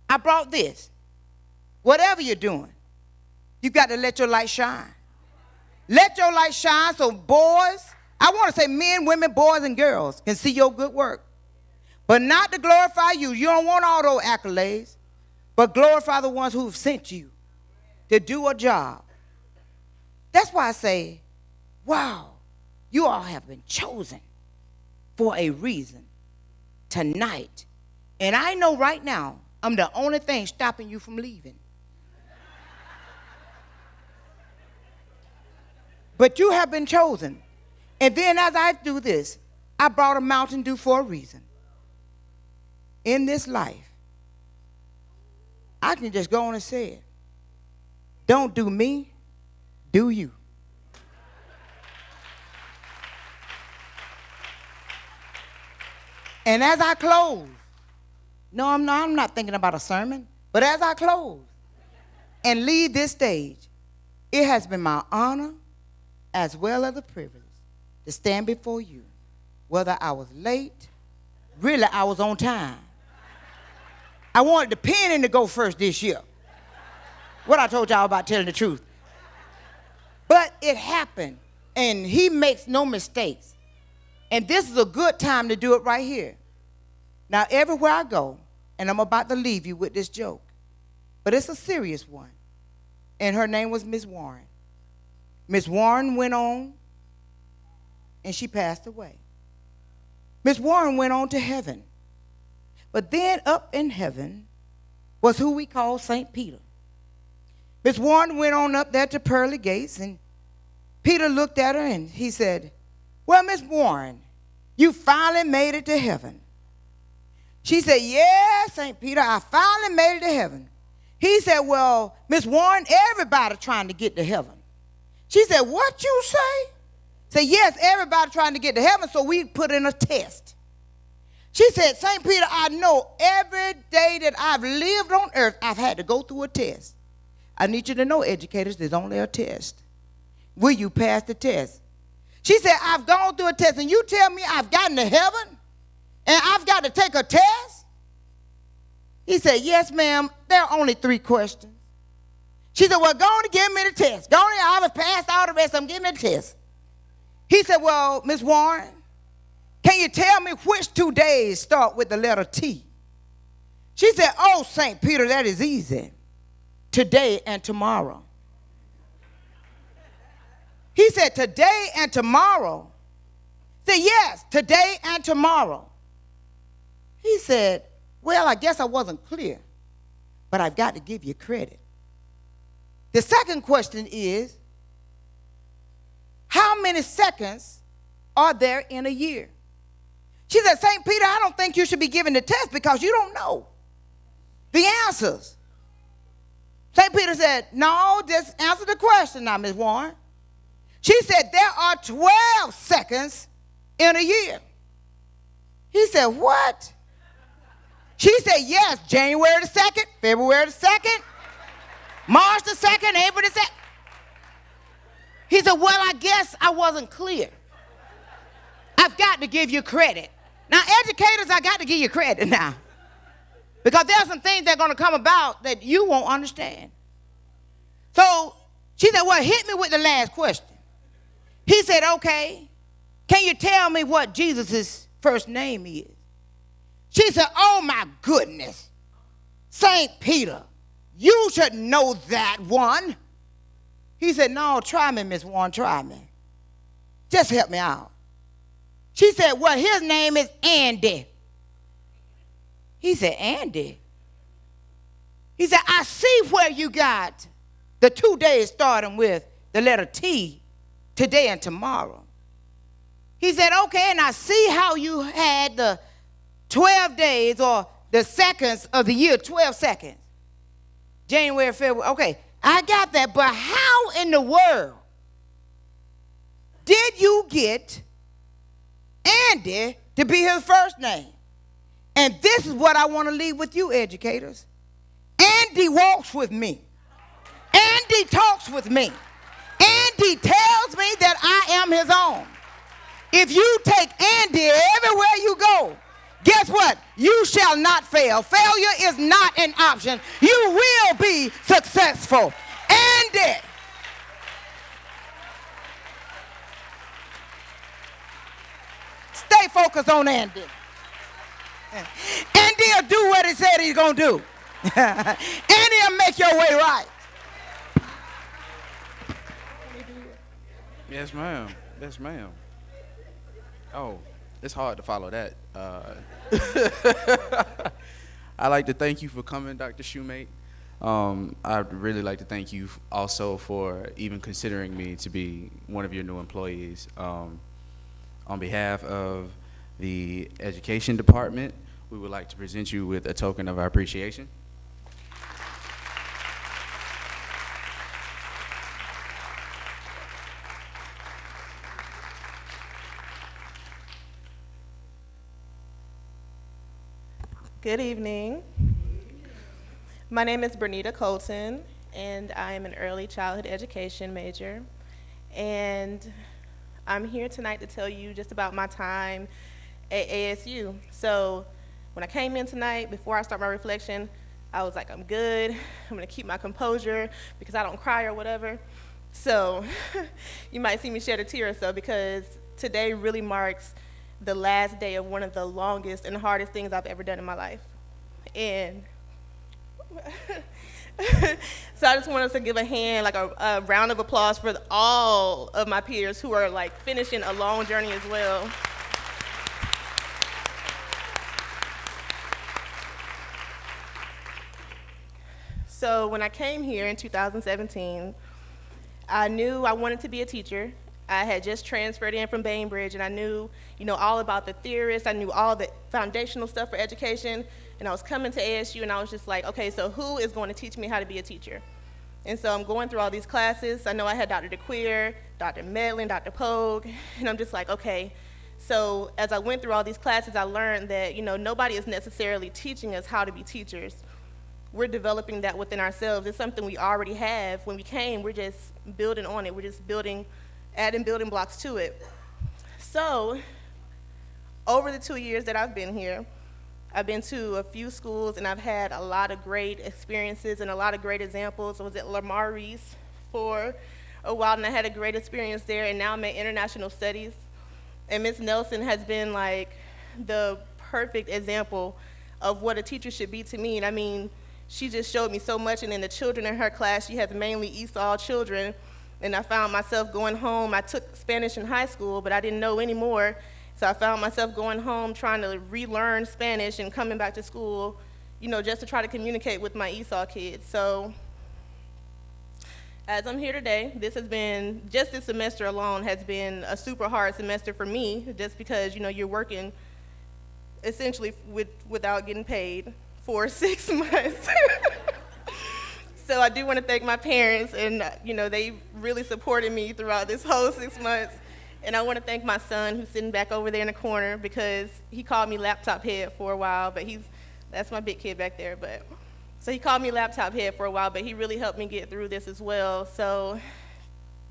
I brought this. Whatever you're doing, you got to let your light shine. Let your light shine so boys, I want to say men, women, boys, and girls can see your good work. But not to glorify you. You don't want all those accolades. But glorify the ones who have sent you to do a job. That's why I say, wow, you all have been chosen for a reason tonight. And I know right now, I'm the only thing stopping you from leaving. But you have been chosen. And then as I do this, I brought a Mountain Dew for a reason. In this life, I can just go on and say it. Don't do me, do you. And as I close, no, I'm not thinking about a sermon, but as I close and leave this stage, it has been my honor as well as a privilege to stand before you. Whether I was late, really I was on time. I wanted the penning to go first this year. What I told y'all about telling the truth. But it happened, and he makes no mistakes. And this is a good time to do it right here. Now, everywhere I go, and I'm about to leave you with this joke, but it's a serious one. And her name was Miss Warren. Miss Warren went on, and she passed away. Miss Warren went on to heaven. But then up in heaven, was who we call St. Peter. Miss Warren went on up there to pearly gates, and Peter looked at her and he said, well, Miss Warren, you finally made it to heaven. She said, yeah, St. Peter, I finally made it to heaven. He said, well, Miss Warren, everybody trying to get to heaven. She said, what you say? Said, yes, everybody trying to get to heaven, so we put in a test. She said, St. Peter, I know every day that I've lived on earth, I've had to go through a test. I need you to know, educators, there's only a test. Will you pass the test? She said, I've gone through a test, and you tell me I've gotten to heaven, and I've got to take a test? He said, yes, ma'am, there are only 3 questions. She said, well, go on and give me the test. Go on, I was passed all the rest of them, give me the test. He said, well, Miss Warren, can you tell me which 2 days start with the letter T? She said, oh, St. Peter, that is easy. Today and tomorrow. He said, today and tomorrow. He said, yes, today and tomorrow. He said, well, I guess I wasn't clear, but I've got to give you credit. The second question is, how many seconds are there in a year? She said, St. Peter, I don't think you should be giving the test because you don't know the answers. St. Peter said, no, just answer the question now, Ms. Warren. She said, there are 12 seconds in a year. He said, what? She said, yes, January the 2nd, February the 2nd, March the 2nd, April the 2nd. He said, well, I guess I wasn't clear. I've got to give you credit. Now, educators, I got to give you credit now. Because there are some things that are going to come about that you won't understand. So she said, well, hit me with the last question. He said, okay, can you tell me what Jesus' first name is? She said, oh, my goodness, St. Peter, you should know that one. He said, no, try me, Miss Warren, try me. Just help me out. She said, well, his name is Andy. He said, Andy? He said, I see where you got the 2 days starting with the letter T, today and tomorrow. He said, okay, and I see how you had the 12 days or the seconds of the year, 12 seconds. January, February, okay, I got that, but how in the world did you get Andy to be his first name? And this is what I want to leave with you, educators. Andy walks with me. Andy talks with me. Andy tells me that I am his own. If you take Andy everywhere you go, guess what? You shall not fail. Failure is not an option. You will be successful. Andy. Stay focused on Andy. Andy will do what he said he's going to do. Andy will make your way right. Yes, ma'am. Yes, ma'am. Oh, it's hard to follow that. I'd like to thank you for coming, Dr. Shoemate. I'd really like to thank you also for even considering me to be one of your new employees. On behalf of the Education Department, we would like to present you with a token of our appreciation. Good evening. My name is Bernita Colton, and I am an early childhood education major. And I'm here tonight to tell you just about my time at ASU. So when I came in tonight, before I start my reflection, I was like, I'm good. I'm gonna keep my composure because I don't cry or whatever. So you might see me shed a tear or so because today really marks the last day of one of the longest and hardest things I've ever done in my life. And so I just want us to give a hand, like a round of applause for all of my peers who are like finishing a long journey as well. So when I came here in 2017, I knew I wanted to be a teacher. I had just transferred in from Bainbridge, and I knew, all about the theorists. I knew all the foundational stuff for education, and I was coming to ASU, and I was just like, okay, so who is going to teach me how to be a teacher? And so I'm going through all these classes. I know I had Dr. DeQueer, Dr. Medlin, Dr. Pogue, and I'm just like, okay. So as I went through all these classes, I learned that, nobody is necessarily teaching us how to be teachers. We're developing that within ourselves. It's something we already have. When we came, we're just building on it. We're just adding building blocks to it. So over the 2 years that I've been here, I've been to a few schools, and I've had a lot of great experiences and a lot of great examples. I was at Lamar Reese for a while, and I had a great experience there, and now I'm at International Studies. And Ms. Nelson has been like the perfect example of what a teacher should be to me. And I mean, she just showed me so much, and then the children in her class, she has mainly Esau children, and I found myself going home. I took Spanish in high school, but I didn't know anymore. So I found myself going home trying to relearn Spanish and coming back to school, just to try to communicate with my Esau kids. So as I'm here today, this semester alone has been a super hard semester for me, just because, you're working essentially without getting paid for 6 months. So I do want to thank my parents, and, they really supported me throughout this whole 6 months. And I want to thank my son, who's sitting back over there in the corner, because he called me laptop head for a while, but that's my big kid back there. So he called me laptop head for a while, but he really helped me get through this as well. So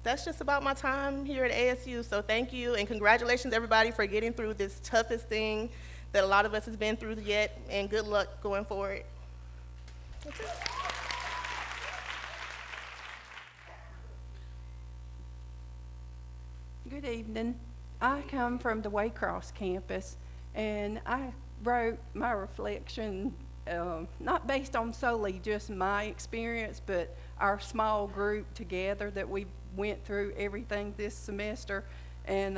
that's just about my time here at ASU. So thank you, and congratulations, everybody, for getting through this toughest thing that a lot of us has been through yet, and good luck going forward. That's it. Good evening. I come from the Waycross campus, and I wrote my reflection not based on solely just my experience, but our small group together that we went through everything this semester. And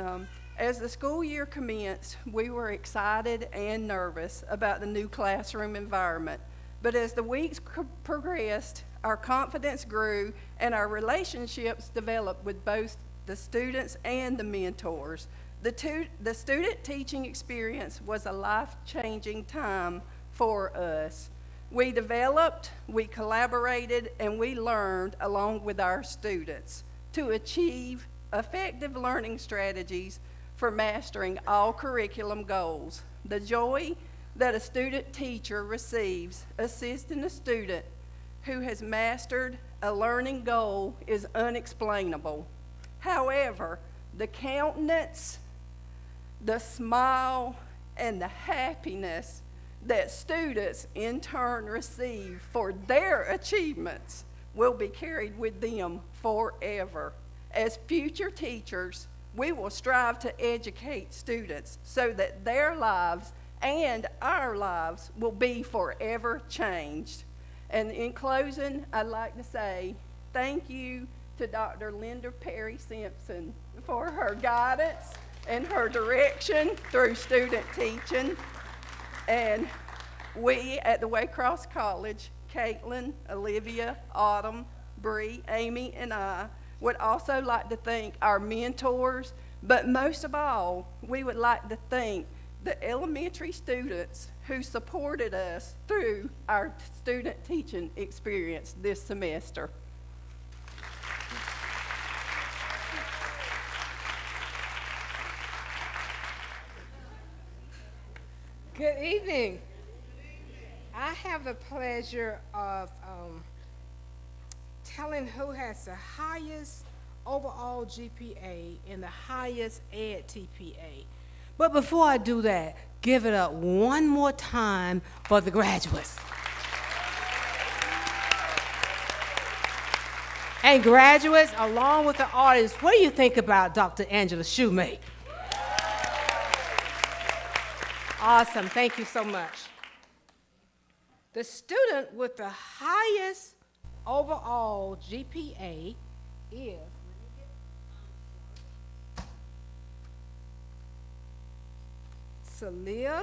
as the school year commenced, we were excited and nervous about the new classroom environment. But as the weeks progressed, our confidence grew and our relationships developed with both the students and the mentors. The student teaching experience was a life-changing time for us. We developed, we collaborated, and we learned along with our students to achieve effective learning strategies for mastering all curriculum goals. The joy that a student teacher receives assisting a student who has mastered a learning goal is unexplainable. However, the countenance, the smile, and the happiness that students in turn receive for their achievements will be carried with them forever. As future teachers, we will strive to educate students so that their lives and our lives will be forever changed. And in closing, I'd like to say thank you to Dr. Linda Perry Simpson for her guidance and her direction through student teaching. And we at the Waycross College, Caitlin, Olivia, Autumn, Bree, Amy, and I would also like to thank our mentors, but most of all, we would like to thank the elementary students who supported us through our student teaching experience this semester. Good evening. I have the pleasure of telling who has the highest overall GPA and the highest Ed TPA. But before I do that, give it up one more time for the graduates. And graduates, along with the audience, what do you think about Dr. Angela Shoemate? Awesome, thank you so much. The student with the highest overall GPA is Celia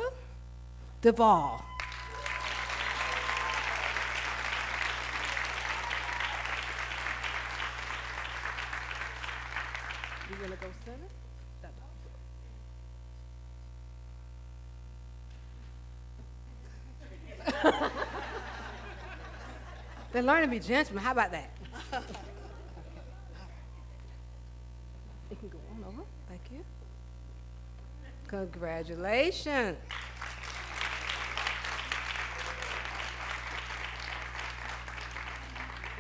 Duvall. to go center? They're learning to be gentlemen. How about that? You can go on over. Thank you. Congratulations.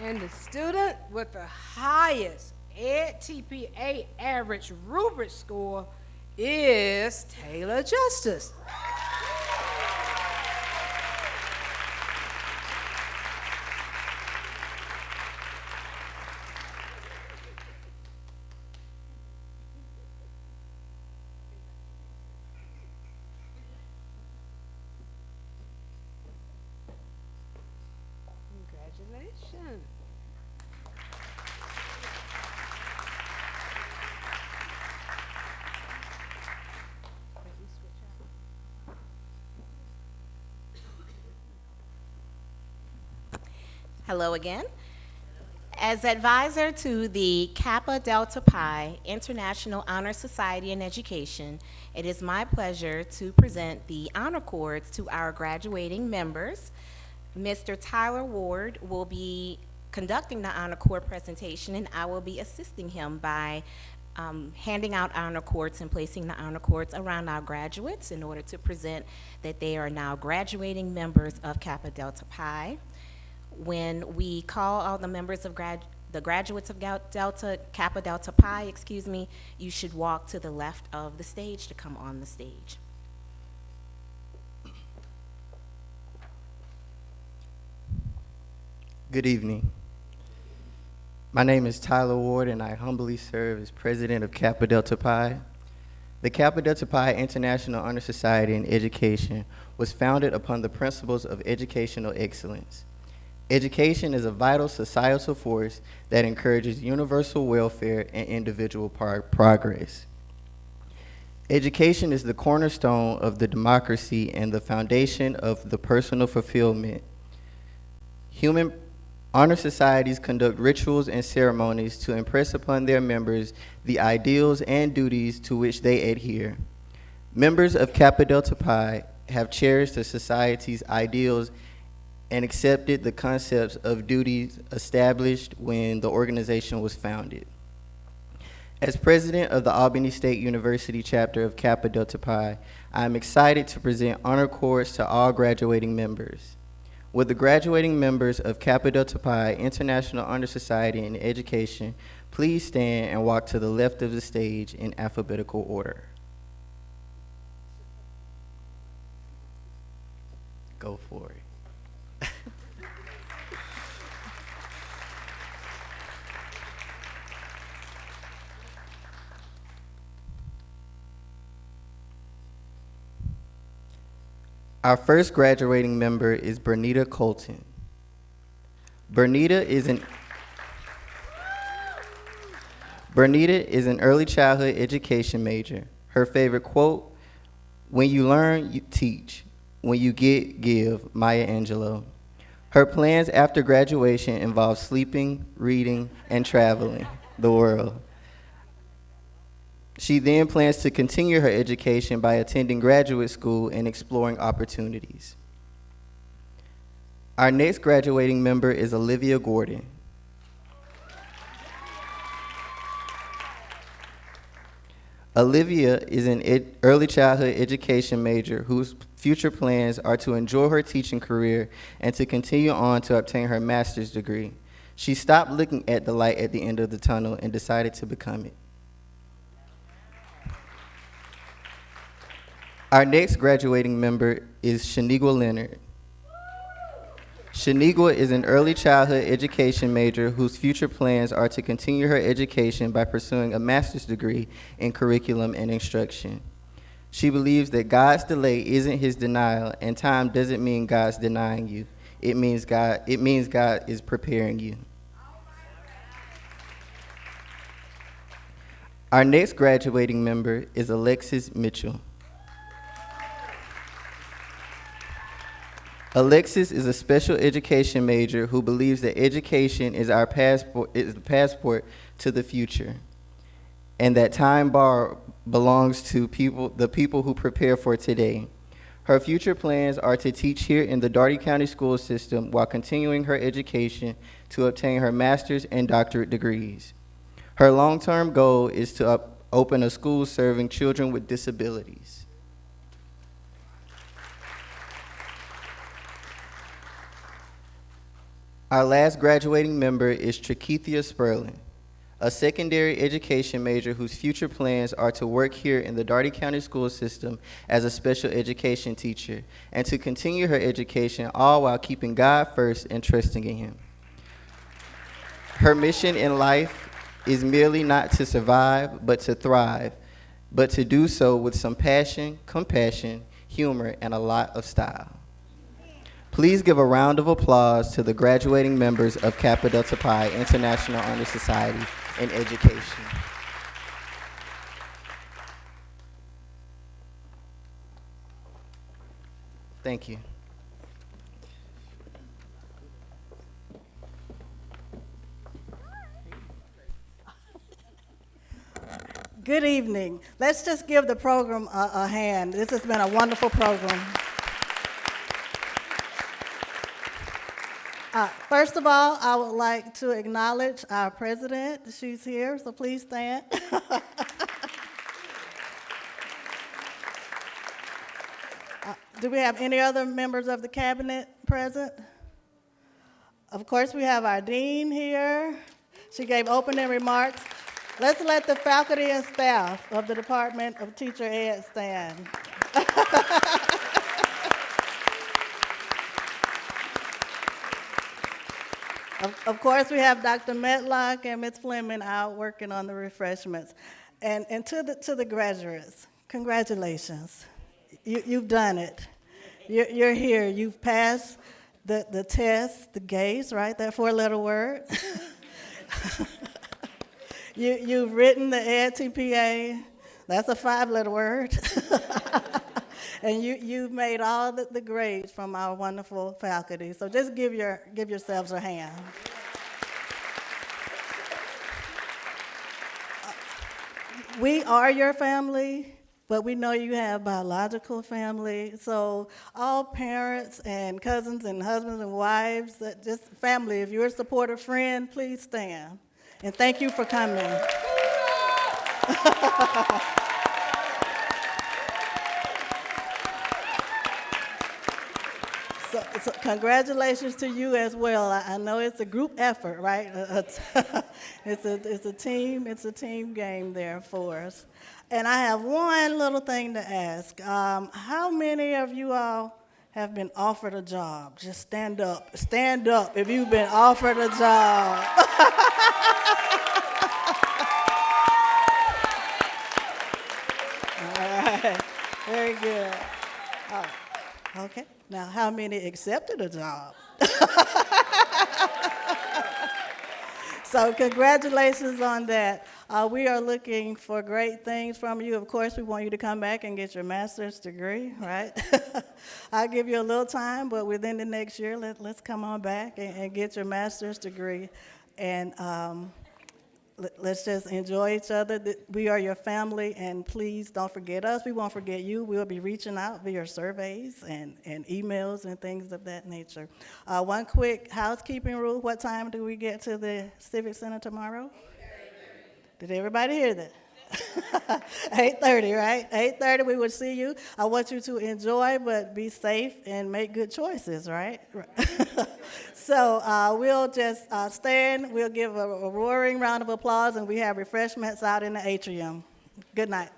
And the student with the highest Ed TPA average rubric score is Taylor Justice. Congratulations. Hello again. As advisor to the Kappa Delta Pi International Honor Society in Education, it is my pleasure to present the honor cords to our graduating members. Mr. Tyler Ward will be conducting the honor cord presentation, and I will be assisting him by handing out honor cords and placing the honor cords around our graduates in order to present that they are now graduating members of Kappa Delta Pi. When we call all the members of the graduates of Kappa Delta Pi, you should walk to the left of the stage to come on the stage. Good evening. My name is Tyler Ward, and I humbly serve as president of Kappa Delta Pi. The Kappa Delta Pi International Honor Society in Education was founded upon the principles of educational excellence. Education is a vital societal force that encourages universal welfare and individual progress. Education is the cornerstone of the democracy and the foundation of the personal fulfillment. Human honor societies conduct rituals and ceremonies to impress upon their members the ideals and duties to which they adhere. Members of Kappa Delta Pi have cherished the society's ideals and accepted the concepts of duties established when the organization was founded. As president of the Albany State University chapter of Kappa Delta Pi, I am excited to present honor cords to all graduating members. Would the graduating members of Kappa Delta Pi International Honor Society in Education please stand and walk to the left of the stage in alphabetical order? Go for it. Our first graduating member is Bernita Colton. Bernita is an early childhood education major. Her favorite quote, "When you learn, you teach. When you get, give," Maya Angelou. Her plans after graduation involve sleeping, reading, and traveling the world. She then plans to continue her education by attending graduate school and exploring opportunities. Our next graduating member is Olivia Gordon. Olivia is an early childhood education major whose future plans are to enjoy her teaching career and to continue on to obtain her master's degree. She stopped looking at the light at the end of the tunnel and decided to become it. Our next graduating member is Shaniqua Leonard. Shaniqua is an early childhood education major whose future plans are to continue her education by pursuing a master's degree in curriculum and instruction. She believes that God's delay isn't his denial, and time doesn't mean God's denying you. It means God is preparing you. Our next graduating member is Alexis Mitchell. Alexis is a special education major who believes that education is the passport to the future. and that time bar belongs to the people who prepare for today. Her future plans are to teach here in the Dougherty County school system while continuing her education to obtain her master's and doctorate degrees. Her long-term goal is to open a school serving children with disabilities. Our last graduating member is Trakethia Sperling, a secondary education major whose future plans are to work here in the Dougherty County school system as a special education teacher and to continue her education, all while keeping God first and trusting in Him. Her mission in life is merely not to survive, but to thrive, but to do so with some passion, compassion, humor, and a lot of style. Please give a round of applause to the graduating members of Kappa Delta Pi International Honor Society in Education. Thank you. Good evening. Let's just give the program a hand. This has been a wonderful program. First of all, I would like to acknowledge our president. She's here, so please stand. Do we have any other members of the cabinet present? Of course, we have our dean here. She gave opening remarks. Let's let the faculty and staff of the Department of Teacher Ed stand. Of course, we have Dr. Metlock and Ms. Fleming out working on the refreshments. And to the graduates, congratulations. You've done it. You're here. You've passed the test, the GACE, right? That 4-letter word. You've written the EdTPA. That's a 5-letter word. And you've made all the grades from our wonderful faculty. So just give yourselves a hand. We are your family, but we know you have biological family. So all parents and cousins and husbands and wives, just family, if you're a supportive friend, please stand. And thank you for coming. So congratulations to you as well. I know it's a group effort, right? It's a team game there for us. And I have one little thing to ask. How many of you all have been offered a job? Just stand up if you've been offered a job. All right, very good. Oh, okay. Now, how many accepted a job? So congratulations on that. We are looking for great things from you. Of course, we want you to come back and get your master's degree, right? I'll give you a little time, but within the next year, let's come on back and get your master's degree. And let's just enjoy each other. We are your family, and please don't forget us. We won't forget you. We'll be reaching out via surveys and emails and things of that nature. One quick housekeeping rule. What time do we get to the Civic Center tomorrow? 8:30. Did everybody hear that? 8:30, right? 8:30, we will see you. I want you to enjoy, but be safe and make good choices, right? So we'll just stand. We'll give a roaring round of applause, and we have refreshments out in the atrium. Good night.